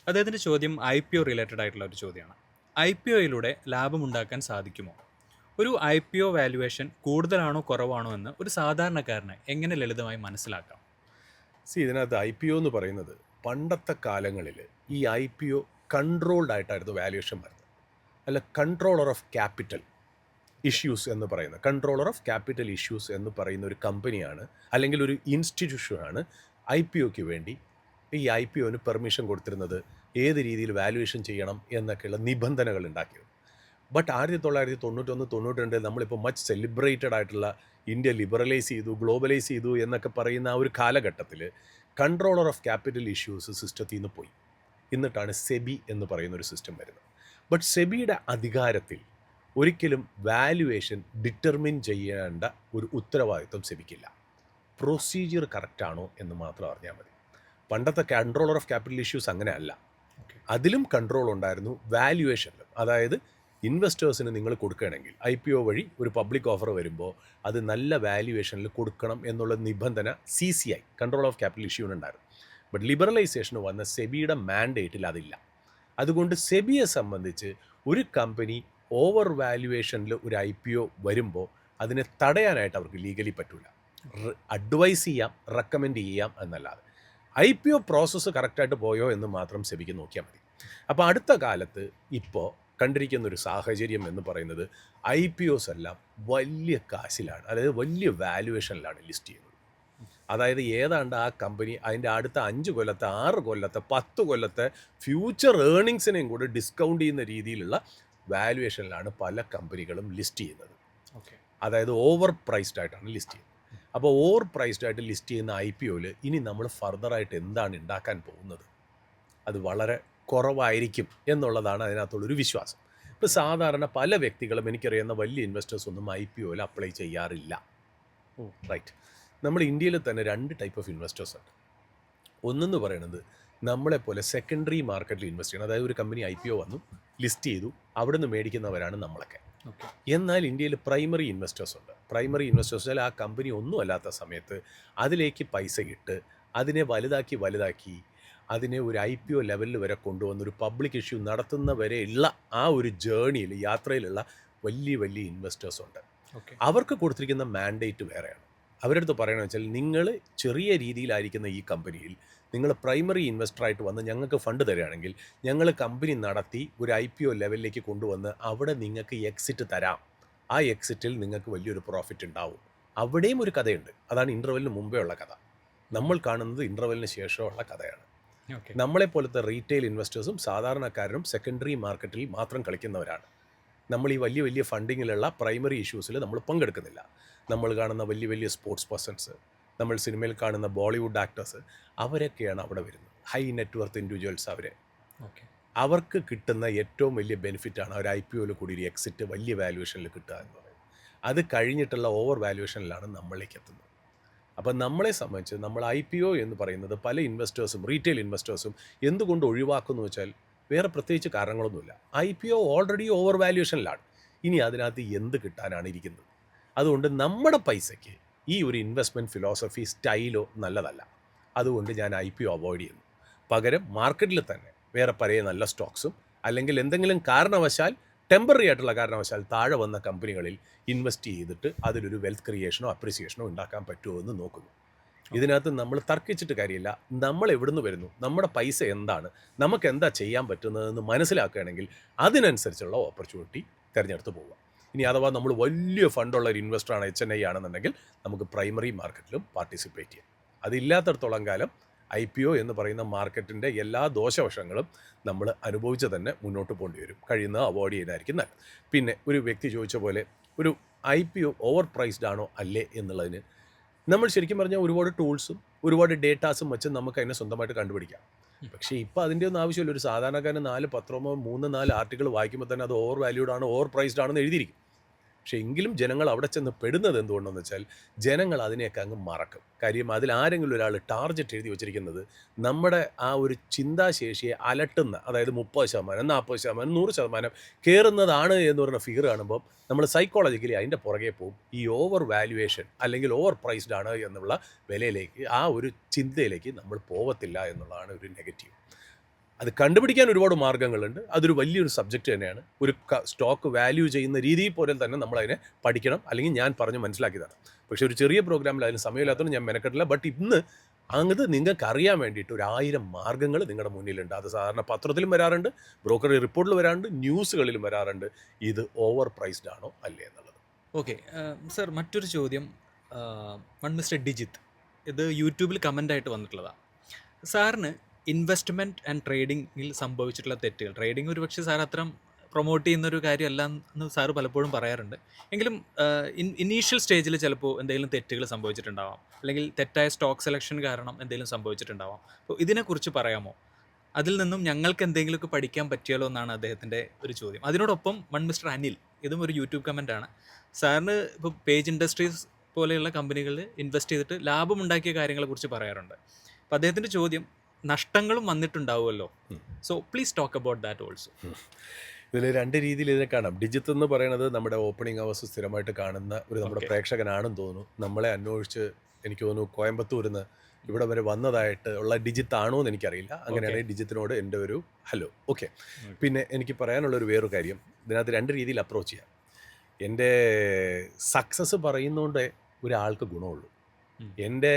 അദ്ദേഹത്തിൻ്റെ ചോദ്യം IPO റിലേറ്റഡ് ആയിട്ടുള്ള ഒരു ചോദ്യമാണ്. IPOയിലൂടെ ലാഭമുണ്ടാക്കാൻ സാധിക്കുമോ? ഒരു IPO വാല്യുവേഷൻ കൂടുതലാണോ കുറവാണോ എന്ന് ഒരു സാധാരണക്കാരന് എങ്ങനെ ലളിതമായി മനസ്സിലാക്കാം? ഇതിനകത്ത് IPO എന്ന് പറയുന്നത് പണ്ടത്തെ കാലങ്ങളിൽ ഈ IPO കൺട്രോൾഡ് ആയിട്ടായിരുന്നു വാല്യുവേഷൻ വരുന്നത്. അല്ല, കൺട്രോളർ ഓഫ് ക്യാപിറ്റൽ ഇഷ്യൂസ് എന്ന് പറയുന്ന എന്ന് പറയുന്ന ഒരു കമ്പനിയാണ്, അല്ലെങ്കിൽ ഒരു ഇൻസ്റ്റിറ്റ്യൂഷനാണ് IPOയ്ക്ക് വേണ്ടി ഈ IPOന് പെർമിഷൻ കൊടുത്തിരുന്നത്, ഏത് രീതിയിൽ വാല്യുവേഷൻ ചെയ്യണം എന്നൊക്കെയുള്ള നിബന്ധനകൾ ഉണ്ടാക്കിയത്. ബട്ട് 1991-92 നമ്മളിപ്പോൾ മച്ച് സെലിബ്രേറ്റഡ് ആയിട്ടുള്ള ഇന്ത്യ ലിബറലൈസ് ചെയ്തു, ഗ്ലോബലൈസ് ചെയ്തു എന്നൊക്കെ പറയുന്ന ആ ഒരു കാലഘട്ടത്തിൽ കൺട്രോളർ ഓഫ് ക്യാപിറ്റൽ ഇഷ്യൂസ് സിസ്റ്റത്തിൽ നിന്ന് പോയി. എന്നിട്ടാണ് സെബി എന്ന് പറയുന്നൊരു സിസ്റ്റം വരുന്നത്. ബട്ട് സെബിയുടെ അധികാരത്തിൽ ഒരിക്കലും വാല്യുവേഷൻ ഡിറ്റർമിൻ ചെയ്യേണ്ട ഒരു ഉത്തരവാദിത്വം സെബിക്കില്ല. പ്രൊസീജിയർ കറക്റ്റാണോ എന്ന് മാത്രം അറിഞ്ഞാൽ മതി. പണ്ടത്തെ കൺട്രോളർ ഓഫ് ക്യാപിറ്റൽ ഇഷ്യൂസ് അങ്ങനെ അല്ല. അതിലും കൺട്രോൾ ഉണ്ടായിരുന്നു വാല്യുവേഷനിലും. അതായത് ഇൻവെസ്റ്റേഴ്സിന് നിങ്ങൾ കൊടുക്കുകയാണെങ്കിൽ IPO വഴി ഒരു പബ്ലിക് ഓഫർ വരുമ്പോൾ അത് നല്ല വാല്യുവേഷനിൽ കൊടുക്കണം എന്നുള്ള നിബന്ധന CCI കൺട്രോൾ ഓഫ് ക്യാപിറ്റൽ ഇഷ്യൂനുണ്ടായിരുന്നു. ബട്ട് ലിബറലൈസേഷന് വന്ന സെബിയുടെ മാൻഡേറ്റിൽ അതില്ല. അതുകൊണ്ട് സെബിയെ സംബന്ധിച്ച് ഒരു കമ്പനി ഓവർ വാല്യുവേഷനിൽ ഒരു IPO വരുമ്പോൾ അതിനെ തടയാനായിട്ട് അവർക്ക് ലീഗലി പറ്റില്ല. അഡ്വൈസ് ചെയ്യാം, റെക്കമെൻഡ് ചെയ്യാം എന്നല്ലാതെ. IPO പ്രോസസ്സ് കറക്റ്റായിട്ട് പോയോ എന്ന് മാത്രം സെബിക്ക് നോക്കിയാൽ മതി. അപ്പോൾ അടുത്ത കാലത്ത് ഇപ്പോൾ കണ്ടിരിക്കുന്ന ഒരു സാഹചര്യം എന്ന് പറയുന്നത് IPOs എല്ലാം വലിയ കാശിലാണ്, അതായത് വലിയ വാല്യുവേഷനിലാണ് ലിസ്റ്റ് ചെയ്യുന്നത്. അതായത് ഏതാണ്ട് ആ കമ്പനി അതിൻ്റെ അടുത്ത 5 കൊല്ലത്തെ 6 കൊല്ലത്തെ 10 കൊല്ലത്തെ ഫ്യൂച്ചർ ഏർണിങ്സിനെയും കൂടെ ഡിസ്കൗണ്ട് ചെയ്യുന്ന രീതിയിലുള്ള വാല്യുവേഷനിലാണ് പല കമ്പനികളും ലിസ്റ്റ് ചെയ്യുന്നത്. ഓക്കെ. അതായത് ഓവർ പ്രൈസ്ഡ് ആയിട്ടാണ് ലിസ്റ്റ് ചെയ്യുന്നത്. അപ്പോൾ ഓവർ പ്രൈസ്ഡ് ആയിട്ട് ലിസ്റ്റ് ചെയ്യുന്ന IPOയിൽ ഇനി നമ്മൾ ഫർദറായിട്ട് എന്താണ് ഉണ്ടാക്കാൻ പോകുന്നത്, അത് വളരെ കുറവായിരിക്കും എന്നുള്ളതാണ് അതിനകത്തുള്ളൊരു വിശ്വാസം. ഇപ്പോൾ സാധാരണ പല വ്യക്തികളും, എനിക്കറിയുന്ന വലിയ ഇൻവെസ്റ്റേഴ്സ് ഒന്നും IPOയിൽ അപ്ലൈ ചെയ്യാറില്ല. റൈറ്റ്. നമ്മൾ ഇന്ത്യയിൽ തന്നെ 2 ടൈപ്പ് ഓഫ് ഇൻവെസ്റ്റേഴ്സ് ഉണ്ട്. ഒന്നെന്ന് പറയുന്നത് നമ്മളെപ്പോലെ സെക്കൻഡറി മാർക്കറ്റിൽ ഇൻവെസ്റ്റ് ചെയ്യണം, അതായത് ഒരു കമ്പനി IPO വന്നു, ലിസ്റ്റ് ചെയ്തു, അവിടെ നിന്ന് മേടിക്കുന്നവരാണ് നമ്മളൊക്കെ. എന്നാൽ ഇന്ത്യയിൽ പ്രൈമറി ഇൻവെസ്റ്റേഴ്സ് ഉണ്ട്. പ്രൈമറി ഇൻവെസ്റ്റേഴ്സിൽ ആ കമ്പനി ഒന്നും അല്ലാത്ത സമയത്ത് അതിലേക്ക് പൈസ ഇട്ട് അതിനെ വലുതാക്കി അതിനെ ഒരു IPO ലെവലിൽ വരെ കൊണ്ടുവന്നൊരു പബ്ലിക് ഇഷ്യൂ നടത്തുന്ന വരെയുള്ള ആ ഒരു ജേണിയിൽ, യാത്രയിലുള്ള വലിയ വലിയ ഇൻവെസ്റ്റേഴ്സ് ഉണ്ട്. അവർക്ക് കൊടുത്തിരിക്കുന്ന മാൻഡേറ്റ് വേറെയാണ്. അവരടുത്ത് പറയണമെന്ന് വെച്ചാൽ, നിങ്ങൾ ചെറിയ രീതിയിലായിരിക്കുന്ന ഈ കമ്പനിയിൽ നിങ്ങൾ പ്രൈമറി ഇൻവെസ്റ്ററായിട്ട് വന്ന് ഞങ്ങൾക്ക് ഫണ്ട് തരികയാണെങ്കിൽ ഞങ്ങൾ കമ്പനി നടത്തി ഒരു IPO ലെവലിലേക്ക് കൊണ്ടുവന്ന് അവിടെ നിങ്ങൾക്ക് എക്സിറ്റ് തരാം. ആ എക്സിറ്റിൽ നിങ്ങൾക്ക് വലിയൊരു പ്രോഫിറ്റ് ഉണ്ടാവും. അവിടെയും ഒരു കഥയുണ്ട്. അതാണ് ഇൻ്റർവെല്ലിന് മുമ്പേ ഉള്ള കഥ. നമ്മൾ കാണുന്നത് ഇൻ്റർവെല്ലിന് ശേഷമുള്ള കഥയാണ്. നമ്മളെപ്പോലത്തെ റീറ്റെയിൽ ഇൻവെസ്റ്റേഴ്സും സാധാരണക്കാരനും സെക്കൻഡറി മാർക്കറ്റിൽ മാത്രം കളിക്കുന്നവരാണ്. നമ്മൾ ഈ വലിയ വലിയ ഫണ്ടിങ്ങിലുള്ള പ്രൈമറി ഇഷ്യൂസിൽ നമ്മൾ പങ്കെടുക്കുന്നില്ല. നമ്മൾ കാണുന്ന വലിയ വലിയ സ്പോർട്സ് പേഴ്സൺസ്, നമ്മൾ സിനിമയിൽ കാണുന്ന ബോളിവുഡ് ആക്ടേഴ്സ്, അവരൊക്കെയാണ് അവിടെ വരുന്നത്. High net worth individuals. അവർക്ക് കിട്ടുന്ന ഏറ്റവും വലിയ ബെനിഫിറ്റാണ് ഒരു IPOയിൽ കൂടി ഒരു എക്സിറ്റ് വലിയ വാല്യുവേഷനിൽ കിട്ടുക എന്ന് പറയുന്നത്. അത് കഴിഞ്ഞിട്ടുള്ള ഓവർ വാല്യുവേഷനിലാണ് നമ്മളിലേക്ക് എത്തുന്നത്. അപ്പം നമ്മളെ സംബന്ധിച്ച് നമ്മൾ IPO എന്ന് പറയുന്നത് പല ഇൻവെസ്റ്റേഴ്സും റീറ്റെയിൽ ഇൻവെസ്റ്റേഴ്സും എന്തുകൊണ്ട് ഒഴിവാക്കുന്നു വെച്ചാൽ വേറെ പ്രത്യേകിച്ച് കാരണങ്ങളൊന്നുമില്ല. IPO ഓൾറെഡി ഓവർ വാല്യുവേഷനിലാണ്. ഇനി അതിനകത്ത് എന്ത് കിട്ടാനാണ് ഇരിക്കുന്നത്? അതുകൊണ്ട് നമ്മുടെ പൈസയ്ക്ക് ഈ ഒരു ഇൻവെസ്റ്റ്മെൻറ്റ് ഫിലോസഫി സ്റ്റൈലോ നല്ലതല്ല. അതുകൊണ്ട് ഞാൻ IPO അവോയ്ഡ് ചെയ്യുന്നു. പകരം മാർക്കറ്റിൽ തന്നെ വേറെ പല നല്ല സ്റ്റോക്സും അല്ലെങ്കിൽ എന്തെങ്കിലും കാരണവശാൽ ടെമ്പററി ആയിട്ടുള്ള കാരണവശാൽ താഴെ വന്ന കമ്പനികളിൽ ഇൻവെസ്റ്റ് ചെയ്തിട്ട് അതിലൊരു വെൽത്ത് ക്രിയേഷനോ അപ്രിസിയേഷനോ ഉണ്ടാക്കാൻ പറ്റുമോ എന്ന് നോക്കുന്നു. ഇതിനകത്ത് നമ്മൾ തർക്കിച്ചിട്ട് കാര്യമില്ല. നമ്മൾ എവിടുന്ന് വരുന്നു, നമ്മുടെ പൈസ എന്താണ്, നമുക്ക് എന്താ ചെയ്യാൻ പറ്റുന്നതെന്ന് മനസ്സിലാക്കുകയാണെങ്കിൽ അതിനനുസരിച്ചുള്ള ഓപ്പർച്യൂണിറ്റി തിരഞ്ഞെടുത്ത് പോവുക. ഇനി അഥവാ നമ്മൾ വലിയ ഫണ്ടുള്ള ഒരു ഇൻവെസ്റ്ററാണ്, HNI ആണെന്നുണ്ടെങ്കിൽ നമുക്ക് പ്രൈമറി മാർക്കറ്റിലും പാർട്ടിസിപ്പേറ്റ് ചെയ്യാം. അതില്ലാത്തടത്തോളം കാലം IPO എന്ന് പറയുന്ന മാർക്കറ്റിൻ്റെ എല്ലാ ദോഷവശങ്ങളും നമ്മൾ അനുഭവിച്ച് തന്നെ മുന്നോട്ട് പോകേണ്ടി വരും. കഴിയുന്നത് അവോയ്ഡ് ചെയ്യുന്നതായിരിക്കും നല്ലത്. പിന്നെ ഒരു വ്യക്തി ചോദിച്ച പോലെ ഒരു IPO ഓവർ പ്രൈസ്ഡ് ആണോ അല്ലേ എന്നുള്ളതിന് നമ്മൾ ശരിക്കും പറഞ്ഞാൽ ഒരുപാട് ടൂൾസും ഒരുപാട് ഡേറ്റാസും വെച്ച് നമുക്ക് അതിനെ സ്വന്തമായിട്ട് കണ്ടുപിടിക്കാം. പക്ഷേ ഇപ്പോൾ അതിൻ്റെ ഒന്നും ആവശ്യമില്ല. ഒരു സാധാരണക്കാരന് 4 പത്രമോ 3-4 ആർട്ടിക്കിൾ വായിക്കുമ്പോൾ തന്നെ അത് ഓവർ വാല്യൂഡ് ആണ്, ഓവർ പ്രൈസ്ഡ് ആണെന്ന് എഴുതിയിരിക്കും. പക്ഷേ എങ്കിലും ജനങ്ങൾ അവിടെ ചെന്ന് പെടുന്നത് എന്തുകൊണ്ടെന്ന് വെച്ചാൽ ജനങ്ങൾ അതിനെയൊക്കെ അങ്ങ് മറക്കും. കാര്യം അതിൽ ആരെങ്കിലും ഒരാൾ ടാർഗറ്റ് എഴുതി വച്ചിരിക്കുന്നത് നമ്മുടെ ആ ഒരു ചിന്താശേഷിയെ അലട്ടുന്ന, അതായത് 30%, 40%, 100% കയറുന്നതാണ് എന്ന് പറയുന്ന ഫിഗർ കാണുമ്പോൾ നമ്മൾ സൈക്കോളജിക്കലി അതിൻ്റെ പുറകെ പോകും. ഈ ഓവർ വാല്യുവേഷൻ അല്ലെങ്കിൽ ഓവർ പ്രൈസ്ഡ് ആണ് എന്നുള്ള വിലയിലേക്ക്, ആ ഒരു ചിന്തയിലേക്ക് നമ്മൾ പോകത്തില്ല എന്നുള്ളതാണ് ഒരു നെഗറ്റീവ്. അത് കണ്ടുപിടിക്കാൻ ഒരുപാട് മാർഗ്ഗങ്ങളുണ്ട്. അതൊരു വലിയൊരു സബ്ജക്റ്റ് തന്നെയാണ്. ഒരു സ്റ്റോക്ക് വാല്യൂ ചെയ്യുന്ന രീതിയിൽ പോലെ തന്നെ നമ്മളതിനെ പഠിക്കണം, അല്ലെങ്കിൽ ഞാൻ പറഞ്ഞ് മനസ്സിലാക്കിയതാണ്. പക്ഷേ ഒരു ചെറിയ പ്രോഗ്രാമിൽ അതിന് സമയമില്ലാത്തതുകൊണ്ട് ഞാൻ മെനക്കെട്ടില്ല. ബട്ട് ഇന്ന് അത് നിങ്ങൾക്ക് അറിയാൻ വേണ്ടിയിട്ട് 1000 മാർഗ്ഗങ്ങൾ നിങ്ങളുടെ മുന്നിലുണ്ട്. അത് സാധാരണ പത്രത്തിലും വരാറുണ്ട്, ബ്രോക്കറി റിപ്പോർട്ടിൽ വരാറുണ്ട്, ന്യൂസുകളിലും വരാറുണ്ട്. ഇത് ഓവർ പ്രൈസ്ഡ് ആണോ അല്ലേ എന്നുള്ളത്. ഓക്കെ സർ, മറ്റൊരു ചോദ്യം. മിസ്റ്റർ ഡിജിത്ത്, ഇത് യൂട്യൂബിൽ കമൻ്റായിട്ട് വന്നിട്ടുള്ളതാണ്. സാറിന് ഇൻവെസ്റ്റ്മെൻറ്റ് ആൻഡ് ട്രേഡിങ്ങിൽ സംഭവിച്ചിട്ടുള്ള തെറ്റുകൾ, ട്രേഡിംഗ് ഒരു പക്ഷേ സാർ അത്രയും പ്രൊമോട്ട് ചെയ്യുന്നൊരു കാര്യമല്ല എന്ന് സാറ് പലപ്പോഴും പറയാറുണ്ട്. എങ്കിലും ഇനീഷ്യൽ സ്റ്റേജിൽ ചിലപ്പോൾ എന്തെങ്കിലും തെറ്റുകൾ സംഭവിച്ചിട്ടുണ്ടാവാം, അല്ലെങ്കിൽ തെറ്റായ സ്റ്റോക്ക് സെലക്ഷൻ കാരണം എന്തെങ്കിലും സംഭവിച്ചിട്ടുണ്ടാവാം. അപ്പോൾ ഇതിനെക്കുറിച്ച് പറയാമോ? അതിൽ നിന്നും ഞങ്ങൾക്ക് എന്തെങ്കിലുമൊക്കെ പഠിക്കാൻ പറ്റിയാലോ എന്നാണ് അദ്ദേഹത്തിൻ്റെ ഒരു ചോദ്യം. അതിനോടൊപ്പം മിസ്റ്റർ അനിൽ, ഇതും ഒരു യൂട്യൂബ് കമൻറ്റാണ്. സാറിന് ഇപ്പോൾ പേജ് ഇൻഡസ്ട്രീസ് പോലെയുള്ള കമ്പനികളിൽ ഇൻവെസ്റ്റ് ചെയ്തിട്ട് ലാഭമുണ്ടാക്കിയ കാര്യങ്ങളെക്കുറിച്ച് പറയാറുണ്ട്. അപ്പോൾ അദ്ദേഹത്തിൻ്റെ ചോദ്യം, നഷ്ടങ്ങളും വന്നിട്ടുണ്ടാവുമല്ലോ, so please talk about that also. ഇതിൽ 2 രീതിയിൽ ഇതിനെ കാണാം. ഡിജിത്ത് എന്ന് പറയുന്നത് നമ്മുടെ ഓപ്പണിംഗ് അവേഴ്സ് സ്ഥിരമായിട്ട് കാണുന്ന ഒരു നമ്മുടെ പ്രേക്ഷകനാണെന്ന് തോന്നുന്നു. നമ്മളെ അന്വേഷിച്ച് എനിക്ക് തോന്നുന്നു കോയമ്പത്തൂരിൽ നിന്ന് ഇവിടെ വരെ വന്നതായിട്ട് ഉള്ള ഡിജിത്ത് ആണോ എന്ന് എനിക്കറിയില്ല. അങ്ങനെയാണെങ്കിൽ ഡിജിത്തിനോട് എൻ്റെ ഒരു ഹലോ. ഓക്കെ. പിന്നെ എനിക്ക് പറയാനുള്ളൊരു വേറൊരു കാര്യം, ഇതിനകത്ത് 2 രീതിയിൽ അപ്രോച്ച് ചെയ്യാം. എൻ്റെ സക്സസ് പറയുന്നതുകൊണ്ട് ഒരാൾക്ക് ഗുണമുള്ളൂ, എൻ്റെ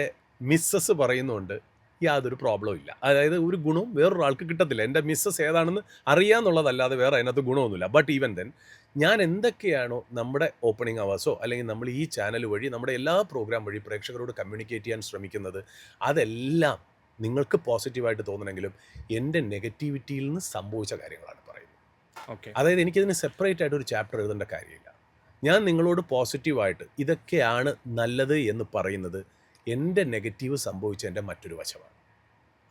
മിസ്സസ് പറയുന്നതുകൊണ്ട് യാതൊരു പ്രോബ്ലവും ഇല്ല. അതായത് ഒരു ഗുണവും വേറൊരാൾക്ക് കിട്ടത്തില്ല. എൻ്റെ മിസ്സസ് ഏതാണെന്ന് അറിയാമെന്നുള്ളതല്ലാതെ വേറെ അതിനകത്ത് ഗുണമൊന്നുമില്ല. ബട്ട് ഈവൻ ദെൻ ഞാൻ എന്തൊക്കെയാണോ നമ്മുടെ ഓപ്പണിംഗ് അവേഴ്സോ അല്ലെങ്കിൽ നമ്മൾ ഈ ചാനൽ വഴി നമ്മുടെ എല്ലാ പ്രോഗ്രാം വഴി പ്രേക്ഷകരോട് കമ്മ്യൂണിക്കേറ്റ് ചെയ്യാൻ ശ്രമിക്കുന്നത്, അതെല്ലാം നിങ്ങൾക്ക് പോസിറ്റീവായിട്ട് തോന്നണമെങ്കിലും എൻ്റെ നെഗറ്റിവിറ്റിയിൽ നിന്ന് സംഭവിച്ച കാര്യങ്ങളാണ് പറയുന്നത്. ഓക്കെ. അതായത് എനിക്കതിന് സെപ്പറേറ്റ് ആയിട്ട് ഒരു ചാപ്റ്റർ എഴുതേണ്ട കാര്യമില്ല. ഞാൻ നിങ്ങളോട് പോസിറ്റീവായിട്ട് ഇതൊക്കെയാണ് നല്ലത് എന്ന് പറയുന്നത് എൻ്റെ നെഗറ്റീവ് സംഭവിച്ച എൻ്റെ മറ്റൊരു വശമാണ്.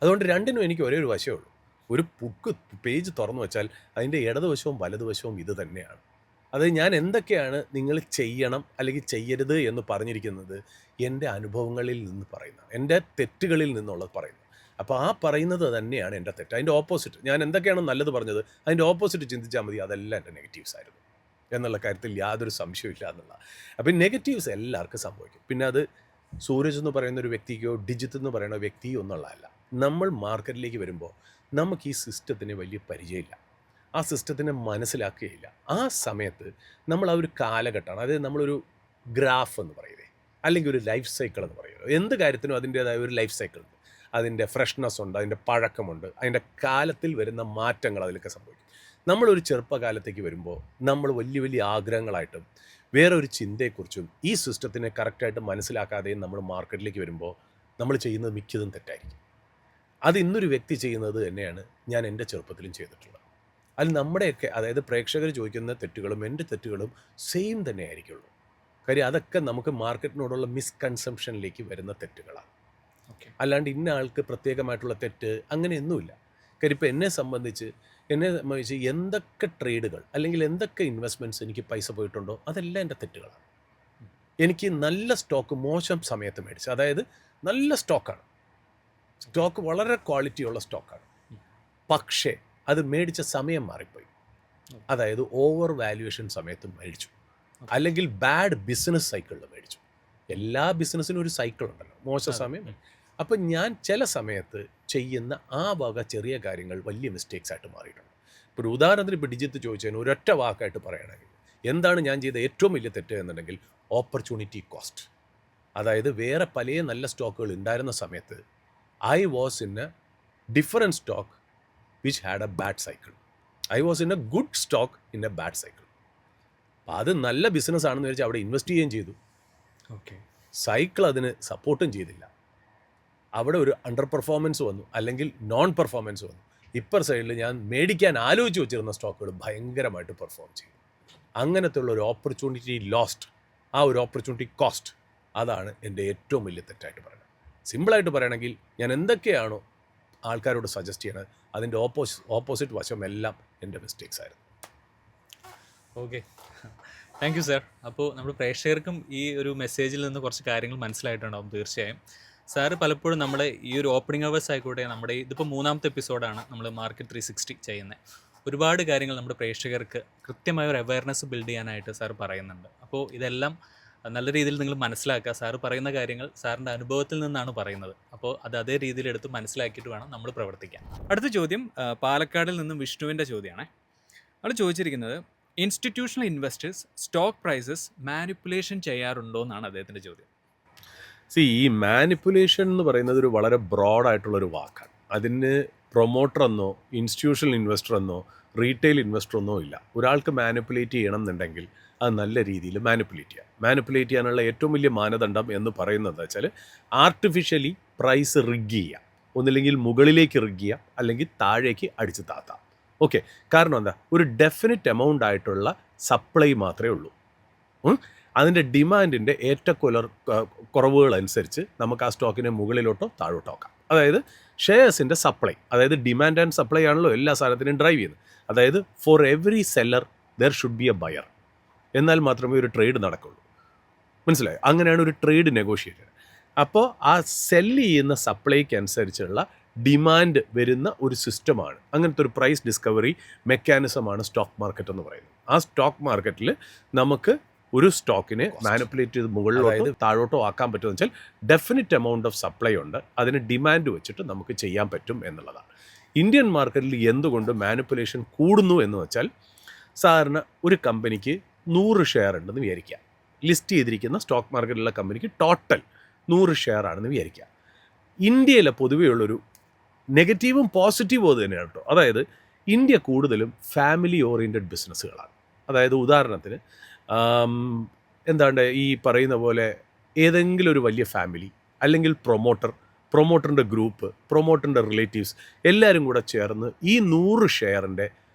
അതുകൊണ്ട് രണ്ടിനും എനിക്ക് ഒരേ ഒരു വശമേ ഉള്ളൂ. ഒരു ബുക്ക് പേജ് തുറന്നു വെച്ചാൽ അതിൻ്റെ ഇടതുവശവും വലതുവശവും ഇത് തന്നെയാണ്. അത് ഞാൻ എന്തൊക്കെയാണ് നിങ്ങൾ ചെയ്യണം അല്ലെങ്കിൽ ചെയ്യരുത് എന്ന് പറഞ്ഞിരിക്കുന്നത് എൻ്റെ അനുഭവങ്ങളിൽ നിന്ന് പറയുന്ന, എൻ്റെ തെറ്റുകളിൽ നിന്നുള്ളത് പറയുന്നത്. അപ്പോൾ ആ പറയുന്നത് തന്നെയാണ് എൻ്റെ തെറ്റ്. അതിൻ്റെ ഓപ്പോസിറ്റ് ഞാൻ എന്തൊക്കെയാണ് നല്ലത് പറഞ്ഞത് അതിൻ്റെ ഓപ്പോസിറ്റ് ചിന്തിച്ചാൽ മതി, അതെല്ലാം എൻ്റെ നെഗറ്റീവ്സ് ആയിരുന്നു എന്നുള്ള കാര്യത്തിൽ യാതൊരു സംശയമില്ല എന്നുള്ള. അപ്പോൾ നെഗറ്റീവ്സ് എല്ലാവർക്കും സംഭവിക്കും. പിന്നെ അത് സൂരജ് എന്ന് പറയുന്ന ഒരു വ്യക്തിക്കോ ഡിജിത്ത് എന്ന് പറയുന്ന വ്യക്തിയോ എന്നുള്ളതല്ല. നമ്മൾ മാർക്കറ്റിലേക്ക് വരുമ്പോൾ നമുക്ക് ഈ സിസ്റ്റത്തിന് വലിയ പരിചയമില്ല, ആ സിസ്റ്റത്തിനെ മനസ്സിലാക്കുകയില്ല. ആ സമയത്ത് നമ്മൾ ആ ഒരു കാലഘട്ടമാണ്, അതായത് നമ്മളൊരു ഗ്രാഫ് എന്ന് പറയുന്നത് അല്ലെങ്കിൽ ഒരു ലൈഫ് സൈക്കിൾ എന്ന് പറയുന്നത്. എന്ത് കാര്യത്തിനും അതിൻ്റേതായ ഒരു ലൈഫ് സൈക്കിൾ ഉണ്ട്. അതിൻ്റെ ഫ്രഷ്നെസ് ഉണ്ട്, അതിൻ്റെ പഴക്കമുണ്ട്, അതിൻ്റെ കാലത്തിൽ വരുന്ന മാറ്റങ്ങൾ അതിലൊക്കെ സംഭവിക്കും. നമ്മളൊരു ചെറുപ്പകാലത്തേക്ക് വരുമ്പോൾ നമ്മൾ വലിയ വലിയ ആഗ്രഹങ്ങളായിട്ടും വേറെ ഒരു ചിന്തയെക്കുറിച്ചും ഈ സിസ്റ്റത്തിനെ കറക്റ്റായിട്ട് മനസ്സിലാക്കാതെയും നമ്മൾ മാർക്കറ്റിലേക്ക് വരുമ്പോൾ നമ്മൾ ചെയ്യുന്നത് മിക്കതും തെറ്റായിരിക്കും. അത് ഇന്നൊരു വ്യക്തി ചെയ്യുന്നത് തന്നെയാണ് ഞാൻ എൻ്റെ ചെറുപ്പത്തിലും ചെയ്തിട്ടുള്ളത്. അത് നമ്മുടെയൊക്കെ, അതായത് പ്രേക്ഷകർ ചോദിക്കുന്ന തെറ്റുകളും എൻ്റെ തെറ്റുകളും സെയിം തന്നെ ആയിരിക്കുള്ളൂ. കാര്യം അതൊക്കെ നമുക്ക് മാർക്കറ്റിനോടുള്ള മിസ്കൺസെപ്ഷനിലേക്ക് വരുന്ന തെറ്റുകളാണ്. ഓക്കെ. അല്ലാണ്ട് ഇന്ന ആൾക്ക് പ്രത്യേകമായിട്ടുള്ള തെറ്റ് അങ്ങനെയൊന്നുമില്ല. കാര്യം ഇപ്പോൾ എന്നെ സംബന്ധിച്ച് എന്തൊക്കെ ട്രേഡുകൾ അല്ലെങ്കിൽ എന്തൊക്കെ ഇൻവെസ്റ്റ്മെൻറ്റ്സ് എനിക്ക് പൈസ പോയിട്ടുണ്ടോ അതെല്ലാം എൻ്റെ തെറ്റുകളാണ്. എനിക്ക് നല്ല സ്റ്റോക്ക് മോശം സമയത്ത് മേടിച്ചു, അതായത് നല്ല സ്റ്റോക്കാണ്, സ്റ്റോക്ക് വളരെ ക്വാളിറ്റിയുള്ള സ്റ്റോക്കാണ്, പക്ഷേ അത് മേടിച്ച സമയം മാറിപ്പോയി. അതായത് ഓവർ വാല്യുവേഷൻ സമയത്ത് മേടിച്ചു, അല്ലെങ്കിൽ ബാഡ് ബിസിനസ് സൈക്കിളിൽ മേടിച്ചു. എല്ലാ ബിസിനസ്സിനും ഒരു സൈക്കിൾ ഉണ്ടല്ലോ, മോശം സമയം. അപ്പം ഞാൻ ചില സമയത്ത് ചെയ്യുന്ന ആ വക ചെറിയ കാര്യങ്ങൾ വലിയ മിസ്റ്റേക്സ് ആയിട്ട് മാറിയിട്ടുണ്ട്. ഇപ്പോൾ ഒരു ഉദാഹരണത്തിന് ഇപ്പോൾ ഡിജിറ്റ് ചോദിച്ചതിന് ഒരൊറ്റ വാക്കായിട്ട് പറയുകയാണെങ്കിൽ എന്താണ് ഞാൻ ചെയ്ത ഏറ്റവും വലിയ തെറ്റ് എന്നുണ്ടെങ്കിൽ ഓപ്പർച്യൂണിറ്റി കോസ്റ്റ്. അതായത് വേറെ പല നല്ല സ്റ്റോക്കുകൾ ഉണ്ടായിരുന്ന സമയത്ത് I was in A different stock which had A bad cycle. I was in A good stock in A bad cycle. അപ്പോൾ അത് നല്ല ബിസിനസ് ആണെന്ന് വെച്ചാൽ അവിടെ ഇൻവെസ്റ്റ് ചെയ്യുകയും ചെയ്തു. ഓക്കെ. സൈക്കിൾ അതിന് സപ്പോർട്ടും ചെയ്തില്ല. അവിടെ ഒരു അണ്ടർ പെർഫോമൻസ് വന്നു, അല്ലെങ്കിൽ നോൺ പെർഫോമൻസ് വന്നു. ഇപ്പർ സൈഡിൽ ഞാൻ മേടിക്കാൻ ആലോചിച്ച് വെച്ചിരുന്ന സ്റ്റോക്കുകൾ ഭയങ്കരമായിട്ട് പെർഫോം ചെയ്തു. അങ്ങനത്തെ ഉള്ള ഒരു ഓപ്പർച്യൂണിറ്റി ലോസ്റ്റ്, ആ ഒരു ഓപ്പർച്യൂണിറ്റി കോസ്റ്റ്, അതാണ് എൻ്റെ ഏറ്റവും വലിയ തെറ്റായിട്ട് പറയുന്നത്. സിമ്പിളായിട്ട് പറയണമെങ്കിൽ ഞാൻ എന്തൊക്കെയാണോ ആൾക്കാരോട് സജസ്റ്റ് ചെയ്യണത് അതിൻ്റെ ഓപ്പോസിറ്റ് വശമെല്ലാം എൻ്റെ മിസ്റ്റേക്സ് ആയിരുന്നു. Okay, thank you sir. അപ്പോൾ നമ്മുടെ പ്രേക്ഷകർക്കും ഈ ഒരു മെസ്സേജിൽ നിന്ന് കുറച്ച് കാര്യങ്ങൾ മനസ്സിലായിട്ടുണ്ടാവും തീർച്ചയായും. സാറ് പലപ്പോഴും നമ്മുടെ ഈ ഒരു ഓപ്പണിംഗ് അവേഴ്സ് ആയിക്കോട്ടെ, നമ്മുടെ ഇതിപ്പോൾ 3ാമത്തെ എപ്പിസോഡാണ് നമ്മൾ മാർക്കറ്റ് 360 ചെയ്യുന്നത്. ഒരുപാട് കാര്യങ്ങൾ നമ്മുടെ പ്രേക്ഷകർക്ക് കൃത്യമായ ഒരു അവയർനെസ് ബിൽഡ് ചെയ്യാനായിട്ട് സാർ പറയുന്നുണ്ട്. അപ്പോൾ ഇതെല്ലാം നല്ല രീതിയിൽ നിങ്ങൾ മനസ്സിലാക്കുക. സാറ് പറയുന്ന കാര്യങ്ങൾ സാറിൻ്റെ അനുഭവത്തിൽ നിന്നാണ് പറയുന്നത്. അപ്പോൾ അത് അതേ രീതിയിൽ എടുത്ത് മനസ്സിലാക്കിയിട്ട് വേണം നമ്മൾ പ്രവർത്തിക്കാൻ. അടുത്ത ചോദ്യം പാലക്കാടിൽ നിന്നും വിഷ്ണുവിൻ്റെ ചോദ്യമാണ്. അവൾ ചോദിച്ചിരിക്കുന്നത്, institutional investors stock prices manipulation ചെയ്യാറുണ്ടോ എന്നാണ് അദ്ദേഹത്തിൻ്റെ ചോദ്യം. ഈ മാനിപ്പുലേഷൻ എന്ന് പറയുന്നത് ഒരു വളരെ ബ്രോഡായിട്ടുള്ളൊരു വാക്കാണ്. അതിന് പ്രൊമോട്ടർ എന്നോ ഇൻസ്റ്റിറ്റ്യൂഷണൽ ഇൻവെസ്റ്റർ എന്നോ റീറ്റെയിൽ ഇൻവെസ്റ്റർ എന്നോ ഇല്ല. ഒരാൾക്ക് മാനിപ്പുലേറ്റ് ചെയ്യണം എന്നുണ്ടെങ്കിൽ അത് നല്ല രീതിയിൽ മാനിപ്പുലേറ്റ് ചെയ്യാം. മാനിപ്പുലേറ്റ് ചെയ്യാനുള്ള ഏറ്റവും വലിയ മാനദണ്ഡം എന്ന് പറയുന്നത് എന്താ വെച്ചാൽ ആർട്ടിഫിഷ്യലി പ്രൈസ് റിഗ് ചെയ്യാം. ഒന്നില്ലെങ്കിൽ മുകളിലേക്ക് റിഗ് ചെയ്യാം, അല്ലെങ്കിൽ താഴേക്ക് അടിച്ച് താത്താം. ഓക്കെ, കാരണം എന്താ, ഒരു ഡെഫിനിറ്റ് എമൗണ്ട് ആയിട്ടുള്ള സപ്ലൈ മാത്രമേ ഉള്ളൂ. അതിൻ്റെ ഡിമാൻഡിൻ്റെ കുറവുകൾ അനുസരിച്ച് നമുക്ക് ആ സ്റ്റോക്കിനെ മുകളിലോട്ടോ താഴോട്ടോ ആക്കാം. അതായത് ഷെയർസിൻ്റെ സപ്ലൈ, അതായത് ഡിമാൻഡ് ആൻഡ് സപ്ലൈ ആണല്ലോ എല്ലാ സാധനത്തിനും ഡ്രൈവ് ചെയ്യുന്നത്. അതായത് for every seller there should be A buyer, എന്നാൽ മാത്രമേ ഒരു ട്രേഡ് നടക്കുള്ളൂ. മനസ്സിലായോ? അങ്ങനെയാണ് ഒരു ട്രേഡ് നെഗോഷിയേറ്റഡ്. അപ്പോൾ ആ സെല്ല് ചെയ്യുന്ന സപ്ലൈക്ക് അനുസരിച്ചുള്ള ഡിമാൻഡ് വരുന്ന ഒരു സിസ്റ്റമാണ്, അങ്ങനത്തെ ഒരു പ്രൈസ് ഡിസ്കവറി മെക്കാനിസമാണ് സ്റ്റോക്ക് മാർക്കറ്റ് എന്ന് പറയുന്നത്. ആ സ്റ്റോക്ക് മാർക്കറ്റിൽ നമുക്ക് ഒരു സ്റ്റോക്കിനെ മാനിപ്പുലേറ്റ് ചെയ്ത് മുകളിലോട്ടോ താഴോട്ടോ ആക്കാൻ പറ്റുമെന്ന് വെച്ചാൽ ഡെഫിനിറ്റ് എമൗണ്ട് ഓഫ് സപ്ലൈ ഉണ്ട്, അതിന് ഡിമാൻഡ് വെച്ചിട്ട് നമുക്ക് ചെയ്യാൻ പറ്റും എന്നുള്ളതാണ്. ഇന്ത്യൻ മാർക്കറ്റിൽ എന്തുകൊണ്ട് മാനിപ്പുലേഷൻ കൂടുന്നു എന്ന് വെച്ചാൽ, സാധാരണ ഒരു കമ്പനിക്ക് 100 ഷെയർ ഉണ്ടെന്ന് വിചാരിക്കുക. ലിസ്റ്റ് ചെയ്തിരിക്കുന്ന സ്റ്റോക്ക് മാർക്കറ്റിലുള്ള കമ്പനിക്ക് ടോട്ടൽ 100 ഷെയർ ആണെന്ന് വിചാരിക്കുക. ഇന്ത്യയിലെ പൊതുവെയുള്ളൊരു നെഗറ്റീവും പോസിറ്റീവും അത് തന്നെയാണ് കേട്ടോ. അതായത് ഇന്ത്യ കൂടുതലും ഫാമിലി ഓറിയൻറ്റഡ് ബിസിനസ്സുകളാണ്. അതായത് ഉദാഹരണത്തിന് എന്താണ്ട് ഈ പറയുന്ന പോലെ ഏതെങ്കിലും ഒരു വലിയ ഫാമിലി അല്ലെങ്കിൽ പ്രൊമോട്ടറിൻ്റെ ഗ്രൂപ്പ്, പ്രൊമോട്ടറിൻ്റെ റിലേറ്റീവ്സ് എല്ലാവരും കൂടെ ചേർന്ന് ഈ 100 ഷെയറിൻ്റെ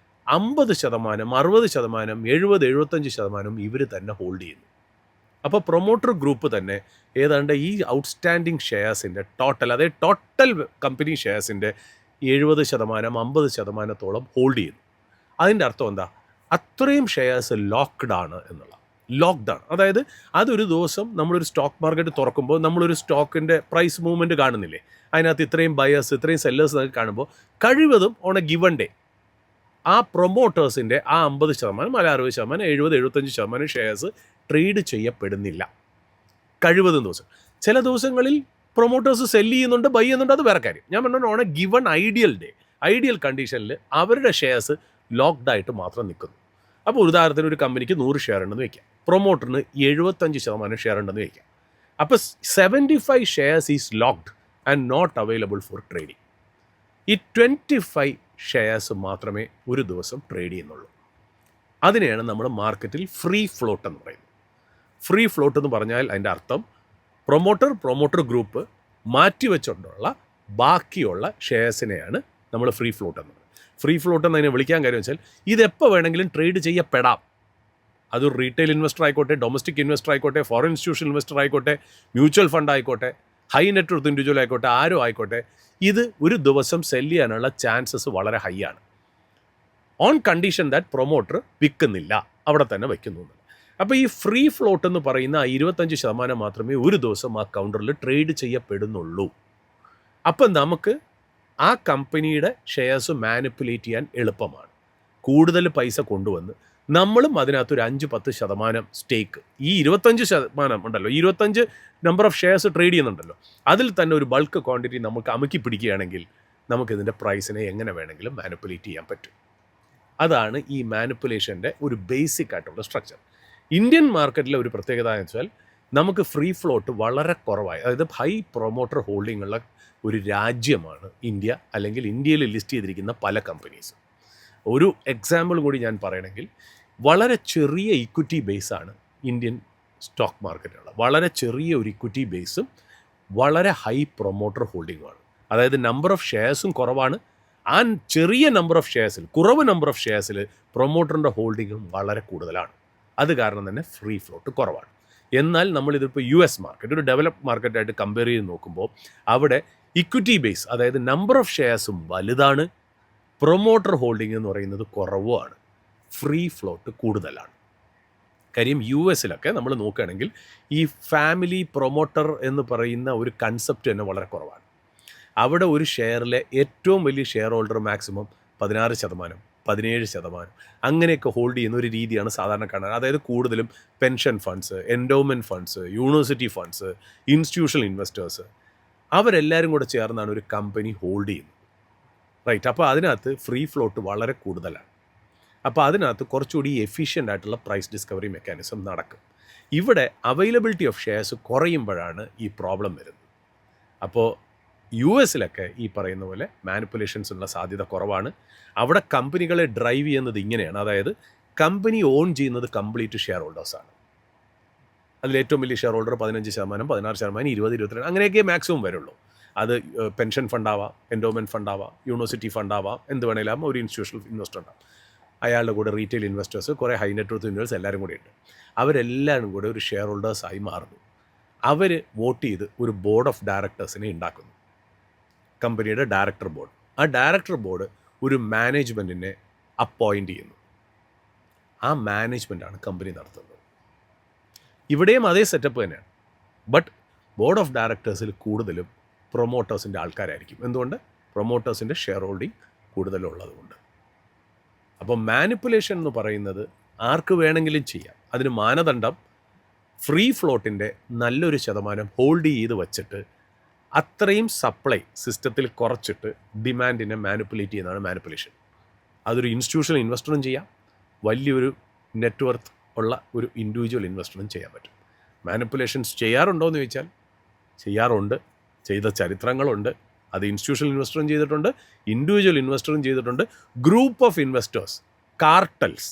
50%, 60%, 70-75% ഇവർ തന്നെ ഹോൾഡ് ചെയ്യുന്നു. അപ്പോൾ പ്രൊമോട്ടർ ഗ്രൂപ്പ് തന്നെ ഏതാണ്ട് ഈ ഔട്ട്സ്റ്റാൻഡിങ് ഷെയർസിൻ്റെ ടോട്ടൽ, അതായത് ടോട്ടൽ കമ്പനി ഷെയർസിൻ്റെ 70%, 50%-ഓളം ഹോൾഡ് ചെയ്യുന്നു. അതിൻ്റെ അർത്ഥം എന്താ? അത്രയും ഷെയർസ് ലോക്ക്ഡ് ആണ് എന്നുള്ള. അതായത് അതൊരു ദിവസം നമ്മളൊരു സ്റ്റോക്ക് മാർക്കറ്റ് തുറക്കുമ്പോൾ നമ്മളൊരു സ്റ്റോക്കിൻ്റെ പ്രൈസ് മൂവ്മെൻറ്റ് കാണുന്നില്ലേ, അതിനകത്ത് ഇത്രയും ബയേഴ്സ് ഇത്രയും സെല്ലേഴ്സ് എന്നൊക്കെ കാണുമ്പോൾ കഴിവതും ഓൺ എ ഗിവൺ ഡേ ആ പ്രൊമോട്ടേഴ്സിൻ്റെ ആ 50%, അല്ല 60%, 70-75% ഷെയർസ് ട്രേഡ് ചെയ്യപ്പെടുന്നില്ല കഴിവതും ദിവസം. ചില ദിവസങ്ങളിൽ പ്രൊമോട്ടേഴ്സ് സെല്ല് ചെയ്യുന്നുണ്ട്, ബൈ ചെയ്യുന്നുണ്ട്, അത് വേറെ കാര്യം. ഞാൻ പറഞ്ഞാൽ ഓൺ എ ഗിവൺ ഐഡിയൽ കണ്ടീഷനിൽ അവരുടെ ഷെയർസ് ലോക്ക്ഡായിട്ട് മാത്രം നിൽക്കുന്നു. അപ്പോൾ ഉദാഹരണത്തിന് ഒരു കമ്പനിക്ക് 100 ഷെയർ ഉണ്ടെന്ന് വയ്ക്കാം, പ്രൊമോട്ടറിന് 75% ഷെയർ ഉണ്ടെന്ന് വയ്ക്കാം. അപ്പോൾ 75 shares is locked and not available for trading. ഈ 25 ഷെയർസ് മാത്രമേ ഒരു ദിവസം ട്രേഡ് ചെയ്യുന്നുള്ളൂ. അതിനെയാണ് നമ്മൾ മാർക്കറ്റിൽ ഫ്രീ ഫ്ലോട്ട് എന്ന് പറയുന്നത്. ഫ്രീ ഫ്ലോട്ട് എന്ന് പറഞ്ഞാൽ അതിൻ്റെ അർത്ഥം പ്രൊമോട്ടർ ഗ്രൂപ്പ് മാറ്റിവെച്ചുകൊണ്ടുള്ള ബാക്കിയുള്ള ഷെയർസിനെയാണ് നമ്മൾ ഫ്രീ ഫ്ലോട്ട് എന്ന് പറയുന്നത്. ഫ്രീ ഫ്ലോട്ട് എന്നതിനെ വിളിക്കാൻ കാര്യം വെച്ചാൽ ഇതെപ്പോൾ വേണമെങ്കിലും ട്രേഡ് ചെയ്യപ്പെടാം. അതൊരു റീറ്റെയിൽ ഇൻവെസ്റ്റർ ആയിക്കോട്ടെ, ഡൊമസ്റ്റിക് ഇൻവെസ്റ്റർ ആയിക്കോട്ടെ, ഫോറിൻ ഇൻസ്റ്റിറ്റ്യൂഷൻ ഇൻവെസ്റ്റർ ആയിക്കോട്ടെ, മ്യൂച്വൽ ഫണ്ട് ആയിക്കോട്ടെ, ഹൈ നെറ്റ് വർത്ത് ഇൻഡിവിജ്വൽ ആയിക്കോട്ടെ, ആരോ ആയിക്കോട്ടെ, ഇത് ഒരു ദിവസം സെല്ല് ചെയ്യാനുള്ള ചാൻസസ് വളരെ ഹൈ ആണ്. ഓൺ കണ്ടീഷൻ ദാറ്റ് പ്രൊമോട്ടർ വിൽക്കുന്നില്ല, അവിടെ തന്നെ വയ്ക്കുന്നു. അപ്പോൾ ഈ ഫ്രീ ഫ്ലോട്ട് എന്ന് പറയുന്ന 25% മാത്രമേ ഒരു ദിവസം ആ കൗണ്ടറിൽ ട്രേഡ് ചെയ്യപ്പെടുന്നുള്ളൂ. അപ്പം നമുക്ക് ആ കമ്പനിയുടെ ഷെയർസ് മാനിപ്പുലേറ്റ് ചെയ്യാൻ എളുപ്പമാണ്. കൂടുതൽ പൈസ കൊണ്ടുവന്ന് നമ്മളും അതിനകത്തൊരു 5-10% സ്റ്റേക്ക്, ഈ 25% ഉണ്ടല്ലോ, 25 നമ്പർ ഓഫ് ഷെയർസ് ട്രേഡ് ചെയ്യുന്നുണ്ടല്ലോ, അതിൽ തന്നെ ഒരു ബൾക്ക് ക്വാണ്ടിറ്റി നമുക്ക് അമുക്കി പിടിക്കുകയാണെങ്കിൽ നമുക്കിതിൻ്റെ പ്രൈസിനെ എങ്ങനെ വേണമെങ്കിലും മാനിപ്പുലേറ്റ് ചെയ്യാൻ പറ്റും. അതാണ് ഈ മാനിപ്പുലേഷൻ്റെ ഒരു ബേസിക് ആയിട്ടുള്ള സ്ട്രക്ചർ. ഇന്ത്യൻ മാർക്കറ്റിലെ ഒരു പ്രത്യേകത എന്ന് വെച്ചാൽ നമുക്ക് ഫ്രീ ഫ്ലോട്ട് വളരെ കുറവായി, അതായത് ഹൈ പ്രൊമോട്ടർ ഹോൾഡിംഗ് ഉള്ള ഒരു രാജ്യമാണ് ഇന്ത്യ, അല്ലെങ്കിൽ ഇന്ത്യയിൽ ലിസ്റ്റ് ചെയ്തിരിക്കുന്ന പല കമ്പനീസും. ഒരു എക്സാമ്പിൾ കൂടി ഞാൻ പറയണമെങ്കിൽ, വളരെ ചെറിയ ഇക്വിറ്റി ബേസാണ് ഇന്ത്യൻ സ്റ്റോക്ക് മാർക്കറ്റിലുള്ള. വളരെ ചെറിയ ഒരു ഇക്വിറ്റി ബേസും വളരെ ഹൈ പ്രൊമോട്ടർ ഹോൾഡിങ്ങുമാണ്. അതായത് നമ്പർ ഓഫ് ഷെയർസും കുറവാണ്, ആ ചെറിയ നമ്പർ ഓഫ് ഷെയർസിൽ, കുറവ് നമ്പർ ഓഫ് ഷെയർസിൽ പ്രൊമോട്ടറിൻ്റെ ഹോൾഡിങ്ങും വളരെ കൂടുതലാണ്. അത് കാരണം തന്നെ ഫ്രീ ഫ്ലോട്ട് കുറവാണ്. എന്നാൽ നമ്മളിതിപ്പോൾ US മാർക്കറ്റ്, ഒരു ഡെവലപ്ഡ് മാർക്കറ്റായിട്ട് കമ്പയർ ചെയ്ത് നോക്കുമ്പോൾ അവിടെ ഇക്വിറ്റി ബേസ്, അതായത് നമ്പർ ഓഫ് ഷെയർസും വലുതാണ്, പ്രൊമോട്ടർ ഹോൾഡിംഗ് എന്ന് പറയുന്നത് കുറവുമാണ്, ഫ്രീ ഫ്ലോട്ട് കൂടുതലാണ്. കാര്യം US നമ്മൾ നോക്കുകയാണെങ്കിൽ ഈ ഫാമിലി പ്രൊമോട്ടർ എന്ന് പറയുന്ന ഒരു കൺസെപ്റ്റ് തന്നെ വളരെ കുറവാണ്. അവിടെ ഒരു ഷെയറിലെ ഏറ്റവും വലിയ ഷെയർ ഹോൾഡർ മാക്സിമം 16%, 17% അങ്ങനെയൊക്കെ ഹോൾഡ് ചെയ്യുന്ന ഒരു രീതിയാണ് സാധാരണ കാണുന്നത്. അതായത് കൂടുതലും pension funds, endowment funds, university funds, institutional investors, അവരെല്ലാവരും കൂടെ ചേർന്നാണ് ഒരു കമ്പനി ഹോൾഡ് ചെയ്യുന്നത്. റൈറ്റ്. അപ്പോൾ അതിനകത്ത് ഫ്രീ ഫ്ലോട്ട് വളരെ കൂടുതലാണ്. അപ്പോൾ അതിനകത്ത് കുറച്ചുകൂടി എഫിഷ്യൻ്റ് ആയിട്ടുള്ള പ്രൈസ് ഡിസ്കവറി മെക്കാനിസം നടക്കും. ഇവിടെ അവൈലബിലിറ്റി ഓഫ് ഷെയർസ് കുറയുമ്പോഴാണ് ഈ പ്രോബ്ലം വരുന്നത്. അപ്പോൾ US ഈ പറയുന്ന പോലെ മാനിപ്പുലേഷൻസ് ഉള്ള സാധ്യത കുറവാണ്. അവിടെ കമ്പനികളെ ഡ്രൈവ് ചെയ്യുന്നത് ഇങ്ങനെയാണ്, അതായത് കമ്പനി ഓൺ ചെയ്യുന്നത് കംപ്ലീറ്റ് ഷെയർ ഹോൾഡേഴ്സാണ്. അതിലേറ്റവും വലിയ ഷെയർ ഹോൾഡർ 15%, 16%, 20, 22 അങ്ങനെയൊക്കെ മാക്സിമം വരുള്ളൂ. അത് പെൻഷൻ ഫണ്ടാവാം, എൻഡോമെൻറ്റ് ഫണ്ടാവാം, യൂണിവേഴ്സിറ്റി ഫണ്ടാവാം, എന്ത് വേണേലും ഒരു ഇൻസ്റ്റിറ്റ്യൂഷണൽ ഇൻവെസ്റ്റർ ഉണ്ടാവും. അയാളുടെ കൂടെ റീറ്റെയിൽ ഇൻവെസ്റ്റേഴ്സ്, കുറേ ഹൈ നെറ്റ് വർത്ത് ഇൻവെസ്റ്റേഴ്സ് എല്ലാവരും കൂടെ ഉണ്ട്. അവരെല്ലാവരും കൂടെ ഒരു ഷെയർ ഹോൾഡേഴ്സായി മാറുന്നു. അവർ വോട്ട് ചെയ്ത് ഒരു ബോർഡ് ഓഫ് ഡയറക്ടേഴ്സിനെ ഉണ്ടാക്കുന്നു, കമ്പനിയുടെ ഡയറക്ടർ ബോർഡ്. ആ ഡയറക്ടർ ബോർഡ് ഒരു മാനേജ്മെൻറ്റിനെ അപ്പോയിൻ്റ് ചെയ്യുന്നു. ആ മാനേജ്മെൻറ്റാണ് കമ്പനി നടത്തുന്നത്. ഇവിടെയും അതേ സെറ്റപ്പ് തന്നെയാണ്. ബട്ട് ബോർഡ് ഓഫ് ഡയറക്ടേഴ്സിൽ കൂടുതലും പ്രൊമോട്ടേഴ്സിൻ്റെ ആൾക്കാരായിരിക്കും. എന്തുകൊണ്ട്? പ്രൊമോട്ടേഴ്സിൻ്റെ ഷെയർ ഹോൾഡിംഗ് കൂടുതലുള്ളതുകൊണ്ട്. അപ്പോൾ മാനിപ്പുലേഷൻ എന്ന് പറയുന്നത് ആർക്ക് വേണമെങ്കിലും ചെയ്യാം. അതിന് മാനദണ്ഡം ഫ്രീ ഫ്ലോട്ടിൻ്റെ നല്ലൊരു ശതമാനം ഹോൾഡ് ചെയ്ത് വച്ചിട്ട് അത്രയും സപ്ലൈ സിസ്റ്റത്തിൽ കുറച്ചിട്ട് ഡിമാൻഡിനെ മാനിപ്പുലേറ്റ് ചെയ്യുന്നതാണ് മാനിപ്പുലേഷൻ. അതൊരു ഇൻസ്റ്റിറ്റ്യൂഷണൽ ഇൻവെസ്റ്ററും ചെയ്യാം, വലിയൊരു നെറ്റ്വർത്ത് ഉള്ള ഒരു ഇൻഡിവിജ്വൽ ഇൻവെസ്റ്ററും ചെയ്യാൻ പറ്റും. മാനിപ്പുലേഷൻസ് ചെയ്യാറുണ്ടോ എന്ന് ചോദിച്ചാൽ ചെയ്യാറുണ്ട്, ചെയ്ത ചരിത്രങ്ങളുണ്ട്. അത് ഇൻസ്റ്റിറ്റ്യൂഷണൽ ഇൻവെസ്റ്ററും ചെയ്തിട്ടുണ്ട്, ഇൻഡിവിജ്വൽ ഇൻവെസ്റ്ററും ചെയ്തിട്ടുണ്ട്, group of investors, cartels,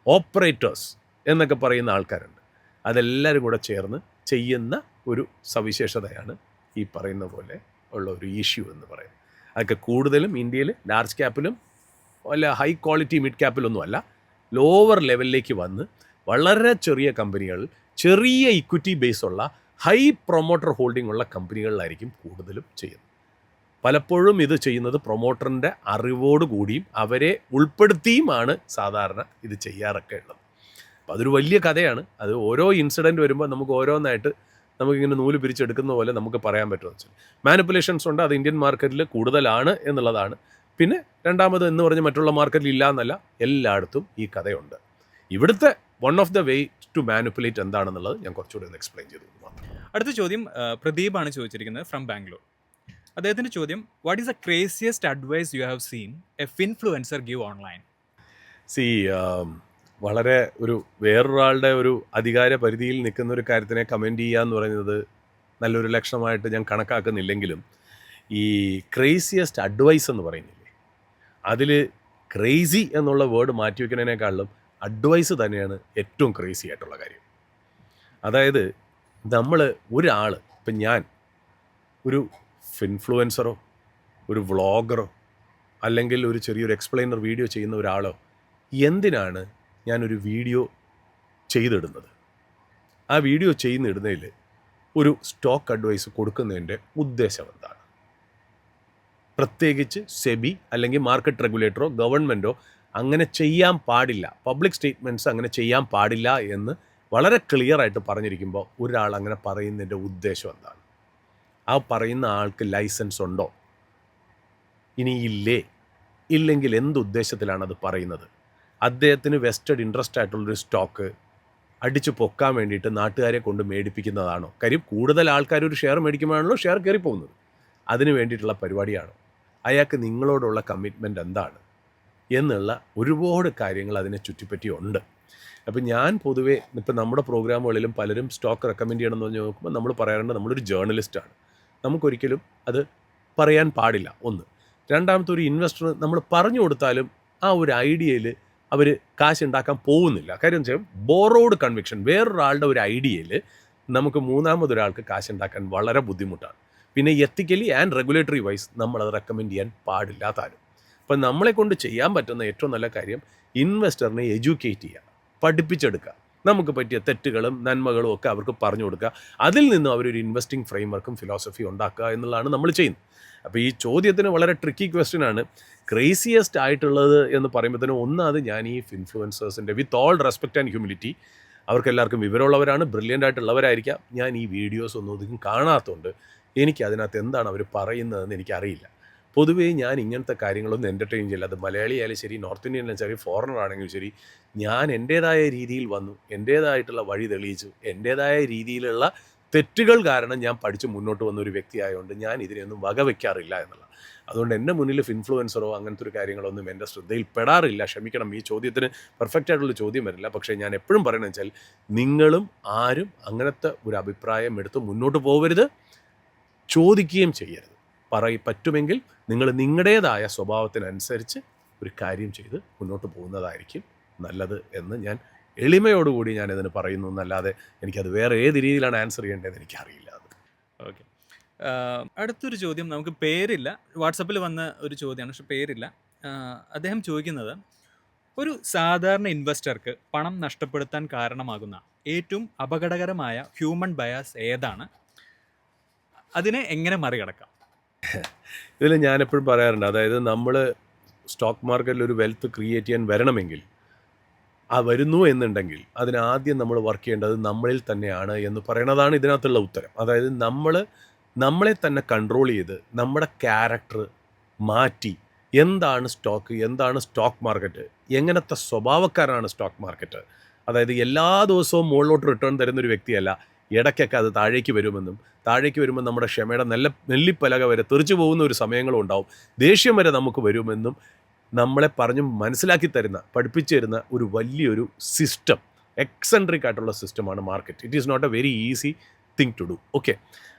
operators എന്നൊക്കെ പറയുന്ന ആൾക്കാരുണ്ട്. അതെല്ലാവരും കൂടെ ചേർന്ന് ചെയ്യുന്ന ഒരു സവിശേഷതയാണ് ഈ പറയുന്ന പോലെ ഉള്ള ഒരു ഇഷ്യൂ എന്ന് പറയുന്നത്. അതൊക്കെ കൂടുതലും ഇന്ത്യയിൽ ലാർജ് ക്യാപ്പിലും അല്ല ഹൈ ക്വാളിറ്റി മിഡ് ക്യാപ്പിലൊന്നും അല്ല, ലോവർ ലെവലിലേക്ക് വന്ന് വളരെ ചെറിയ കമ്പനികൾ, ചെറിയ ഇക്വിറ്റി ബേസുള്ള ഹൈ പ്രൊമോട്ടർ ഹോൾഡിംഗ് ഉള്ള കമ്പനികളിലായിരിക്കും കൂടുതലും ചെയ്യുന്നത്. പലപ്പോഴും ഇത് ചെയ്യുന്നത് പ്രൊമോട്ടറിൻ്റെ അറിവോടുകൂടിയും അവരെ ഉൾപ്പെടുത്തിയുമാണ് സാധാരണ ഇത് ചെയ്യാറൊക്കെ ഉള്ളത്. അപ്പോൾ അതൊരു വലിയ കഥയാണ്. അത് ഓരോ ഇൻസിഡൻറ്റ് വരുമ്പോൾ നമുക്ക് ഓരോന്നായിട്ട് നമുക്കിങ്ങനെ നൂല് പിരിച്ചെടുക്കുന്ന പോലെ നമുക്ക് പറയാൻ പറ്റുമെന്ന് വെച്ചാൽ മാനിപ്പുലേഷൻസ് ഉണ്ട്. അത് ഇന്ത്യൻ മാർക്കറ്റിൽ കൂടുതലാണ് എന്നുള്ളതാണ്. പിന്നെ രണ്ടാമത് എന്ന് പറഞ്ഞ് മറ്റുള്ള മാർക്കറ്റിൽ ഇല്ല എന്നല്ല, എല്ലായിടത്തും ഈ കഥയുണ്ട്. ഇവിടുത്തെ one of the way to manipulate എന്താണെന്നുള്ളത് ഞാൻ കുറച്ചുകൂടി ഒന്ന് എക്സ്പ്ലെയിൻ ചെയ്തു മാത്രം. അടുത്ത ചോദ്യം പ്രദീപാണ് ചോദിച്ചിരിക്കുന്നത് ഫ്രം ബാംഗ്ലൂർ. അദ്ദേഹത്തിൻ്റെ ചോദ്യം, what is the craziest advice you have seen a influencer give online? വളരെ ഒരു വേറൊരാളുടെ ഒരു അധികാര പരിധിയിൽ നിൽക്കുന്ന ഒരു കാര്യത്തിനെ കമൻറ്റ് ചെയ്യുക എന്ന് പറയുന്നത് നല്ലൊരു ലക്ഷണമായിട്ട് ഞാൻ കണക്കാക്കുന്നില്ലെങ്കിലും ഈ ക്രേസിയസ്റ്റ് അഡ്വൈസ് എന്ന് പറയുന്നില്ലേ, അതിൽ ക്രേസി എന്നുള്ള വേർഡ് മാറ്റി വയ്ക്കുന്നതിനേക്കാളും അഡ്വൈസ് തന്നെയാണ് ഏറ്റവും ക്രേസി ആയിട്ടുള്ള കാര്യം. അതായത് നമ്മൾ ഒരാൾ, ഇപ്പം ഞാൻ ഒരു ഇൻഫ്ലുവൻസറോ ഒരു വ്ളോഗറോ അല്ലെങ്കിൽ ഒരു ചെറിയൊരു എക്സ്പ്ലെയിനർ വീഡിയോ ചെയ്യുന്ന ഒരാളോ എന്തിനാണ് ഞാനൊരു വീഡിയോ ചെയ്തിടുന്നത്? ആ വീഡിയോ ചെയ്യുന്നിടുന്നതിൽ ഒരു സ്റ്റോക്ക് അഡ്വൈസ് കൊടുക്കുന്നതിൻ്റെ ഉദ്ദേശം എന്താണ്? പ്രത്യേകിച്ച് സെബി അല്ലെങ്കിൽ മാർക്കറ്റ് റെഗുലേറ്ററോ ഗവൺമെൻറ്റോ അങ്ങനെ ചെയ്യാൻ പാടില്ല, പബ്ലിക് സ്റ്റേറ്റ്മെൻറ്റ്സ് അങ്ങനെ ചെയ്യാൻ പാടില്ല എന്ന് വളരെ ക്ലിയറായിട്ട് പറഞ്ഞിരിക്കുമ്പോൾ ഒരാൾ അങ്ങനെ പറയുന്നതിൻ്റെ ഉദ്ദേശം എന്താണ്? ആ പറയുന്ന ആൾക്ക് ലൈസൻസ് ഉണ്ടോ? ഇനി ഇല്ലെങ്കിൽ എന്തുദ്ദേശത്തിലാണ് അത് പറയുന്നത്? അദ്ദേഹത്തിന് വെസ്റ്റഡ് ഇൻട്രസ്റ്റ് ആയിട്ടുള്ളൊരു സ്റ്റോക്ക് അടിച്ചു പൊക്കാൻ വേണ്ടിയിട്ട് നാട്ടുകാരെ കൊണ്ട് മേടിപ്പിക്കുന്നതാണോ? കാര്യം കൂടുതൽ ആൾക്കാർ ഒരു ഷെയർ മേടിക്കുമ്പോഴാണല്ലോ ഷെയർ കയറിപ്പോകുന്നത്. അതിന് വേണ്ടിയിട്ടുള്ള പരിപാടിയാണോ? അയാൾക്ക് നിങ്ങളോടുള്ള കമ്മിറ്റ്മെൻറ്റ് എന്താണ് എന്നുള്ള ഒരുപാട് കാര്യങ്ങൾ അതിനെ ചുറ്റിപ്പറ്റിയുണ്ട്. അപ്പോൾ ഞാൻ പൊതുവേ ഇപ്പം നമ്മുടെ പ്രോഗ്രാമുകളിലും പലരും സ്റ്റോക്ക് റെക്കമെൻഡ് ചെയ്യണമെന്ന് പറഞ്ഞ് നോക്കുമ്പോൾ നമ്മൾ പറയാറുണ്ട് നമ്മളൊരു ജേർണലിസ്റ്റാണ്, നമുക്കൊരിക്കലും അത് പറയാൻ പാടില്ല. ഒന്ന്. രണ്ടാമത്തെ, ഒരു ഇൻവെസ്റ്റർ നമ്മൾ പറഞ്ഞു കൊടുത്താലും ആ ഒരു ഐഡിയയിൽ അവർ കാശ് ഉണ്ടാക്കാൻ പോകുന്നില്ല. കാര്യം വെച്ചാൽ ബോറോഡ് കൺവിക്ഷൻ, വേറൊരാളുടെ ഒരു ഐഡിയയിൽ നമുക്ക് മൂന്നാമതൊരാൾക്ക് കാശ് ഉണ്ടാക്കാൻ വളരെ ബുദ്ധിമുട്ടാണ്. പിന്നെ എത്തിക്കലി ആൻഡ് റെഗുലേറ്ററി വൈസ് നമ്മളത് റെക്കമെൻഡ് ചെയ്യാൻ പാടില്ല താനും. അപ്പം നമ്മളെ കൊണ്ട് ചെയ്യാൻ പറ്റുന്ന ഏറ്റവും നല്ല കാര്യം ഇൻവെസ്റ്ററിനെ എഡ്യൂക്കേറ്റ് ചെയ്യുക, പഠിപ്പിച്ചെടുക്കുക, നമുക്ക് പറ്റിയ തെറ്റുകളും നന്മകളും ഒക്കെ അവർക്ക് പറഞ്ഞു കൊടുക്കുക, അതിൽ നിന്നും അവരൊരു ഇൻവെസ്റ്റിംഗ് ഫ്രെയിംവർക്കും ഫിലോസഫി ഉണ്ടാക്കുക എന്നുള്ളതാണ് നമ്മൾ ചെയ്യുന്നത്. അപ്പോൾ ഈ ചോദ്യത്തിന് വളരെ ട്രിക്കി ക്വസ്റ്റ്യനാണ്. ക്രേസിയസ്റ്റ് ആയിട്ടുള്ളത് എന്ന് പറയുമ്പോഴത്തേനും ഒന്നാമത് ഞാൻ ഈ ഇൻഫ്ലുവൻസേഴ്സിൻ്റെ, with all respect and humility, അവർക്കെല്ലാവർക്കും വിവരമുള്ളവരാണ്, ബ്രില്യൻ്റ് ആയിട്ടുള്ളവരായിരിക്കാം. ഞാൻ ഈ വീഡിയോസ് ഒന്നും ഒതുക്കും കാണാത്തതുകൊണ്ട് എനിക്ക് അതിനകത്ത് എന്താണ് അവർ പറയുന്നതെന്ന് എനിക്കറിയില്ല. പൊതുവേ ഞാൻ ഇങ്ങനത്തെ കാര്യങ്ങളൊന്നും എൻ്റർടൈൻ ചെയ്യില്ല. അത് മലയാളി ആയാലും ശരി, നോർത്ത് ഇന്ത്യൻ ആയാലും ശരി, ഫോറിനർ ആണെങ്കിലും ശരി, ഞാൻ എൻ്റേതായ രീതിയിൽ വന്നു, എൻ്റേതായിട്ടുള്ള വഴി തെളിയിച്ചു, എൻ്റേതായ രീതിയിലുള്ള തെറ്റുകൾ കാരണം ഞാൻ പഠിച്ച് മുന്നോട്ട് വന്ന ഒരു വ്യക്തിയായതുകൊണ്ട് ഞാൻ ഇതിനെയൊന്നും വകവയ്ക്കാറില്ല എന്നുള്ള. അതുകൊണ്ട് എൻ്റെ മുന്നിൽ ഇൻഫ്ലുവൻസറോ അങ്ങനത്തെ ഒരു കാര്യങ്ങളൊന്നും എൻ്റെ ശ്രദ്ധയിൽ പെടാറില്ല. ക്ഷമിക്കണം, ഈ ചോദ്യത്തിന് പെർഫെക്റ്റ് ആയിട്ടുള്ള ചോദ്യം വരില്ല. പക്ഷേ ഞാൻ എപ്പോഴും പറയുന്നത് വെച്ചാൽ നിങ്ങളും ആരും അങ്ങനത്തെ ഒരു അഭിപ്രായം എടുത്ത് മുന്നോട്ട് പോകരുത്, ചോദിക്കുകയും ചെയ്യരുത്. പറ്റുമെങ്കിൽ നിങ്ങൾ നിങ്ങളുടേതായ സ്വഭാവത്തിനനുസരിച്ച് ഒരു കാര്യം ചെയ്ത് മുന്നോട്ട് പോകുന്നതായിരിക്കും നല്ലത് എന്ന് ഞാൻ എളിമയോടുകൂടി ഞാനിതിന് പറയുന്നു എന്നല്ലാതെ എനിക്കത് വേറെ ഏത് രീതിയിലാണ് ആൻസർ ചെയ്യേണ്ടതെന്ന് എനിക്കറിയില്ല. ഓക്കെ, അടുത്തൊരു ചോദ്യം, നമുക്ക് പേരില്ല, വാട്സപ്പിൽ വന്ന ഒരു ചോദ്യമാണ്, പക്ഷെ പേരില്ല. അദ്ദേഹം ചോദിക്കുന്നത്, ഒരു സാധാരണ ഇൻവെസ്റ്റർക്ക് പണം നഷ്ടപ്പെടുത്താൻ കാരണമാകുന്ന ഏറ്റവും അപകടകരമായ ഹ്യൂമൻ ബയാസ് ഏതാണ്? അതിനെ എങ്ങനെ മറികടക്കാം? ഇതിൽ ഞാനെപ്പോഴും പറയാറുണ്ട്, അതായത് നമ്മൾ സ്റ്റോക്ക് മാർക്കറ്റിൽ ഒരു വെൽത്ത് ക്രിയേറ്റ് ചെയ്യാൻ വരണമെങ്കിൽ, വരുന്നു എന്നുണ്ടെങ്കിൽ അതിനാദ്യം നമ്മൾ വർക്ക് ചെയ്യേണ്ടത് നമ്മളിൽ തന്നെയാണ് എന്ന് പറയുന്നതാണ് ഇതിനകത്തുള്ള ഉത്തരം. അതായത് നമ്മളെ തന്നെ കൺട്രോൾ ചെയ്ത് നമ്മുടെ ക്യാരക്ടർ മാറ്റി, എന്താണ് സ്റ്റോക്ക്, എന്താണ് സ്റ്റോക്ക് മാർക്കറ്റ്, എങ്ങനത്തെ സ്വഭാവക്കാരാണ് സ്റ്റോക്ക് മാർക്കറ്റ്, അതായത് എല്ലാ ദിവസവും മുകളിലോട്ട് റിട്ടേൺ തരുന്നൊരു വ്യക്തിയല്ല, ഇടയ്ക്കൊക്കെ അത് താഴേക്ക് വരുമ്പോൾ നമ്മുടെ ക്ഷമയുടെ നെല്ലിപ്പലക വരെ തെറിച്ചു പോകുന്ന ഒരു സമയങ്ങളും ഉണ്ടാവും, ദേഷ്യം വരെ നമുക്ക് വരുമെന്നും നമ്മളെ പറഞ്ഞ് മനസ്സിലാക്കി തരുന്ന, പഠിപ്പിച്ചു തരുന്ന ഒരു വലിയൊരു സിസ്റ്റം, എക്സെൻട്രിക് ആയിട്ടുള്ള സിസ്റ്റമാണ് market. It is not a very easy thing to do. Okay,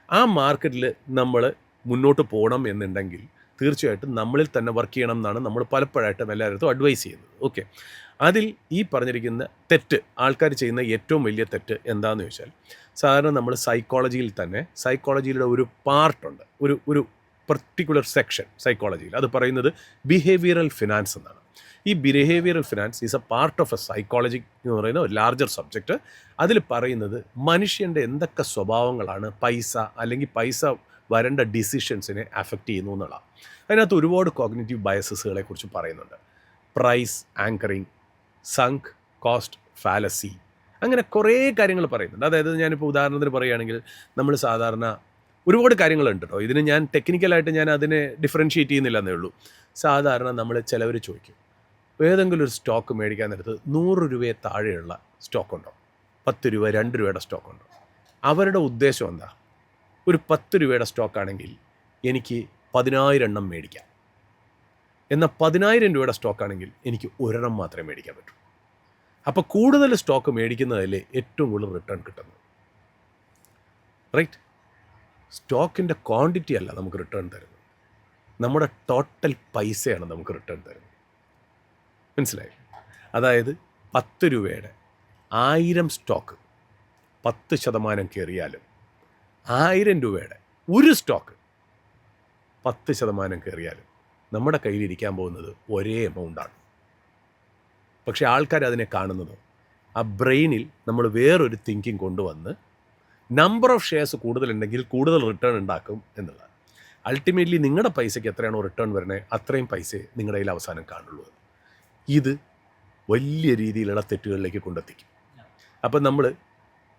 ആ മാർക്കറ്റിൽ നമ്മൾ മുന്നോട്ട് പോകണം എന്നുണ്ടെങ്കിൽ തീർച്ചയായിട്ടും നമ്മളിൽ തന്നെ വർക്ക് ചെയ്യണം എന്നാണ് നമ്മൾ പലപ്പോഴായിട്ടും എല്ലാവരും അഡ്വൈസ് ചെയ്യുന്നത്. ഓക്കെ, അതിൽ ഈ പറഞ്ഞിരിക്കുന്ന തെറ്റ്, ആൾക്കാർ ചെയ്യുന്ന ഏറ്റവും വലിയ തെറ്റ് എന്താണെന്ന് ചോദിച്ചാൽ, സാധാരണ നമ്മൾ സൈക്കോളജിയിൽ തന്നെ സൈക്കോളജിയുടെ ഒരു പാർട്ടുണ്ട്, ഒരു പർട്ടിക്കുലർ സെക്ഷൻ സൈക്കോളജിയിൽ, അത് പറയുന്നത് ബിഹേവിയറൽ ഫിനാൻസ് എന്നാണ്. ഈ behavioural finance is A part of A psychology എന്ന് പറയുന്ന ഒരു ലാർജർ സബ്ജക്റ്റ്. അതിൽ പറയുന്നത് മനുഷ്യൻ്റെ എന്തൊക്കെ സ്വഭാവങ്ങളാണ് പൈസ അല്ലെങ്കിൽ പൈസ വരേണ്ട ഡിസിഷൻസിനെ അഫക്റ്റ് ചെയ്യുന്നു എന്നുള്ളതാണ്. അതിനകത്ത് ഒരുപാട് കോഗ്നിറ്റീവ് ബയസസുകളെ കുറിച്ച് പറയുന്നുണ്ട്. Price anchoring, sunk cost fallacy, അങ്ങനെ കുറേ കാര്യങ്ങൾ പറയുന്നുണ്ട്. അതായത് ഞാനിപ്പോൾ ഉദാഹരണത്തിന് പറയുകയാണെങ്കിൽ, നമ്മൾ സാധാരണ ഒരുപാട് കാര്യങ്ങളുണ്ട് കേട്ടോ, ഇതിന് ഞാൻ ടെക്നിക്കലായിട്ട് ഞാൻ അതിനെ ഡിഫറൻഷ്യേറ്റ് ചെയ്യുന്നില്ല എന്നേ ഉള്ളൂ. സാധാരണ നമ്മൾ ചിലവർ ചോദിക്കും, ഏതെങ്കിലും ഒരു സ്റ്റോക്ക് മേടിക്കാൻ നേരത്ത് 100 രൂപയെ താഴെയുള്ള സ്റ്റോക്കുണ്ടോ, 10 രൂപ 2 രൂപയുടെ സ്റ്റോക്കുണ്ടോ? അവരുടെ ഉദ്ദേശം എന്താ? ഒരു 10 രൂപയുടെ സ്റ്റോക്കാണെങ്കിൽ എനിക്ക് 10,000 എണ്ണം മേടിക്കാം, എന്നാൽ 10,000 രൂപയുടെ സ്റ്റോക്കാണെങ്കിൽ എനിക്ക് ഒരെണ്ണം മാത്രമേ മേടിക്കാൻ പറ്റൂ. അപ്പോൾ കൂടുതൽ സ്റ്റോക്ക് മേടിക്കുന്നതിൽ ഏറ്റവും കൂടുതൽ റിട്ടേൺ കിട്ടുന്നത്, റൈറ്റ്? സ്റ്റോക്കിൻ്റെ ക്വാണ്ടിറ്റി അല്ല നമുക്ക് റിട്ടേൺ തരുന്നത്, നമ്മുടെ ടോട്ടൽ പൈസയാണ് നമുക്ക് റിട്ടേൺ തരുന്നത്. മനസ്സിലായി? അതായത് 10 രൂപയുടെ 1000 സ്റ്റോക്ക് 10% കയറിയാലും 1000 രൂപയുടെ ഒരു സ്റ്റോക്ക് 10% കയറിയാലും നമ്മുടെ കയ്യിലിരിക്കാൻ പോകുന്നത് ഒരേ എമൗണ്ടാണ്. പക്ഷേ ആൾക്കാർ അതിനെ കാണുന്നത്, ആ ബ്രെയിനിൽ നമ്മൾ വേറൊരു തിങ്കിങ് കൊണ്ടുവന്ന് നമ്പർ ഓഫ് ഷെയർസ് കൂടുതലുണ്ടെങ്കിൽ കൂടുതൽ റിട്ടേൺ ഉണ്ടാക്കും എന്നുള്ളത്. അൾട്ടിമേറ്റ്ലി നിങ്ങളുടെ പൈസയ്ക്ക് എത്രയാണോ റിട്ടേൺ വരുന്നത് അത്രയും പൈസയെ നിങ്ങളുടെ കയ്യിൽ അവസാനം കാണുള്ളൂ. ഇത് വലിയ രീതിയിലുള്ള തെറ്റുകളിലേക്ക് കൊണ്ടെത്തിക്കും. അപ്പം നമ്മൾ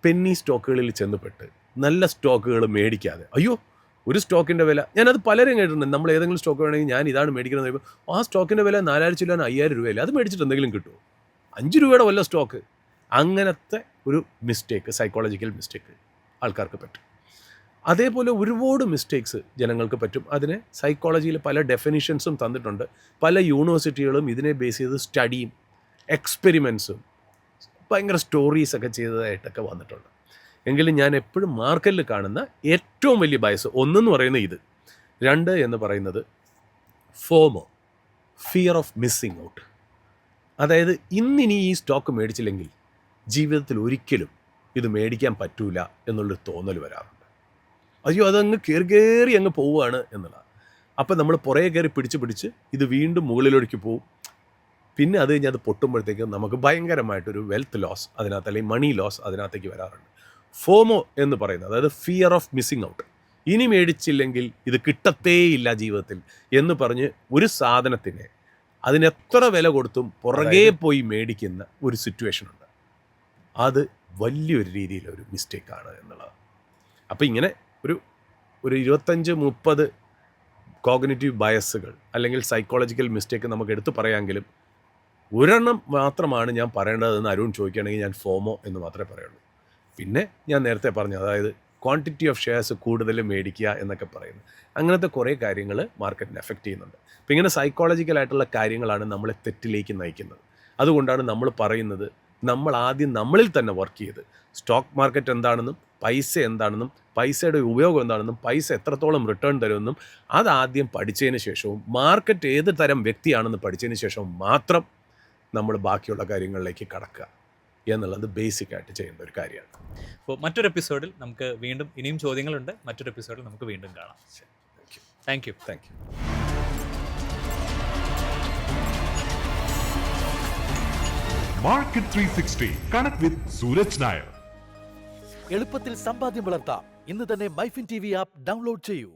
പെന്നി സ്റ്റോക്കുകളിൽ ചെന്നപ്പെട്ട് നല്ല സ്റ്റോക്കുകൾ മേടിക്കാതെ, അയ്യോ ഒരു സ്റ്റോക്കിൻ്റെ വില, ഞാനത് പലരും കേട്ടിട്ടുണ്ട്, നമ്മൾ ഏതെങ്കിലും സ്റ്റോക്ക് വേണമെങ്കിൽ ഞാൻ ഇതാണ് മേടിക്കുന്നത് പറയുമ്പോൾ ആ സ്റ്റോക്കിൻ്റെ വില 4,000 ചില്ലാൻ 5,000 രൂപയില്ല, അത് മേടിച്ചിട്ട് എന്തെങ്കിലും കിട്ടുമോ? 5 രൂപയുടെ വല്ല സ്റ്റോക്ക്. അങ്ങനത്തെ ഒരു മിസ്റ്റേക്ക്, സൈക്കോളജിക്കൽ മിസ്റ്റേക്ക് ആൾക്കാർക്ക് പറ്റും. അതേപോലെ ഒരുപാട് മിസ്റ്റേക്സ് ജനങ്ങൾക്ക് പറ്റും. അതിന് സൈക്കോളജിയിൽ പല ഡെഫിനിഷൻസും തന്നിട്ടുണ്ട്. പല യൂണിവേഴ്സിറ്റികളും ഇതിനെ ബേസ് ചെയ്ത് സ്റ്റഡിയും എക്സ്പെരിമെൻസും ഭയങ്കര സ്റ്റോറീസൊക്കെ ചെയ്തതായിട്ടൊക്കെ വന്നിട്ടുണ്ട്. എങ്കിലും ഞാൻ എപ്പോഴും മാർക്കറ്റിൽ കാണുന്ന ഏറ്റവും വലിയ ബയസ്, ഒന്നെന്ന് പറയുന്നത് ഇത്, 2 എന്ന് പറയുന്നത് ഫോമോ, ഫിയർ ഓഫ് മിസ്സിങ് ഔട്ട്. അതായത് ഇന്നിനി ഈ സ്റ്റോക്ക് മേടിച്ചില്ലെങ്കിൽ ജീവിതത്തിൽ ഒരിക്കലും ഇത് മേടിക്കാൻ പറ്റൂല എന്നുള്ളൊരു തോന്നൽ വരാറുണ്ട്. അയ്യോ അതങ്ങ് കയറി അങ്ങ് പോവുകയാണ് എന്നുള്ളത്. അപ്പം നമ്മൾ പുറകെ കയറി പിടിച്ച് ഇത് വീണ്ടും മുകളിലേക്ക് പോവും. പിന്നെ അത് കഴിഞ്ഞ് അത് പൊട്ടുമ്പോഴത്തേക്കും നമുക്ക് ഭയങ്കരമായിട്ടൊരു വെൽത്ത് ലോസ് അതിനകത്ത്, അല്ലെങ്കിൽ മണി ലോസ് അതിനകത്തേക്ക് വരാറുണ്ട്. ഫോമോ എന്ന് പറയുന്നത്, അതായത് ഫിയർ ഓഫ് മിസ്സിങ് ഔട്ട്, ഇനി മേടിച്ചില്ലെങ്കിൽ ഇത് കിട്ടത്തേയില്ല ജീവിതത്തിൽ എന്ന് പറഞ്ഞ് ഒരു സാധനത്തിനെ അതിനെത്ര വില കൊടുത്തും പുറകെ പോയി മേടിക്കുന്ന ഒരു സിറ്റുവേഷനുണ്ട്. അത് വലിയൊരു രീതിയിലൊരു മിസ്റ്റേക്കാണ് എന്നുള്ളത്. അപ്പോൾ ഇങ്ങനെ ഒരു 25-30 കോഗ്നിറ്റീവ് ബയസുകൾ അല്ലെങ്കിൽ സൈക്കോളജിക്കൽ മിസ്റ്റേക്ക് നമുക്ക് എടുത്തു പറയാമെങ്കിലും ഒരെണ്ണം മാത്രമാണ് ഞാൻ പറയേണ്ടതെന്ന് അരുൺ ചോദിക്കുകയാണെങ്കിൽ ഞാൻ ഫോമോ എന്ന് മാത്രമേ പറയുള്ളൂ. പിന്നെ ഞാൻ നേരത്തെ പറഞ്ഞു, അതായത് ക്വാണ്ടിറ്റി ഓഫ് ഷെയർസ് കൂടുതൽ മേടിക്കുക എന്നൊക്കെ പറയുന്നു. അങ്ങനത്തെ കുറേ കാര്യങ്ങൾ മാർക്കറ്റിനെ എഫക്റ്റ് ചെയ്യുന്നുണ്ട്. അപ്പോൾ ഇങ്ങനെ സൈക്കോളജിക്കലായിട്ടുള്ള കാര്യങ്ങളാണ് നമ്മളെ തെറ്റിലേക്ക് നയിക്കുന്നത്. അതുകൊണ്ടാണ് നമ്മൾ പറയുന്നത്, നമ്മൾ ആദ്യം നമ്മളിൽ തന്നെ വർക്ക് ചെയ്ത് സ്റ്റോക്ക് മാർക്കറ്റ് എന്താണെന്നും പൈസ എന്താണെന്നും പൈസയുടെ ഉപയോഗം എന്താണെന്നും പൈസ എത്രത്തോളം റിട്ടേൺ തരുമെന്നും അതാദ്യം പഠിച്ചതിന് ശേഷവും മാർക്കറ്റ് ഏത് തരം വ്യക്തിയാണെന്ന് പഠിച്ചതിന് ശേഷവും മാത്രം നമ്മൾ ബാക്കിയുള്ള കാര്യങ്ങളിലേക്ക് കടക്കുക എന്നുള്ളത് ബേസിക്കായിട്ട് ചെയ്യേണ്ട ഒരു കാര്യമാണ്. അപ്പോൾ മറ്റൊരു എപ്പിസോഡിൽ നമുക്ക് വീണ്ടും ഇനിയും ചോദ്യങ്ങളുണ്ട്. മറ്റൊരു എപ്പിസോഡിൽ നമുക്ക് വീണ്ടും കാണാം. Thank you. Market 360 Connect with Suraj Nair. എളുപ്പത്തിൽ സമ്പാദ്യം വളർത്താം. ഇന്ന് തന്നെ മൈഫിൻ TV ആപ്പ് ഡൗൺലോഡ് ചെയ്യൂ.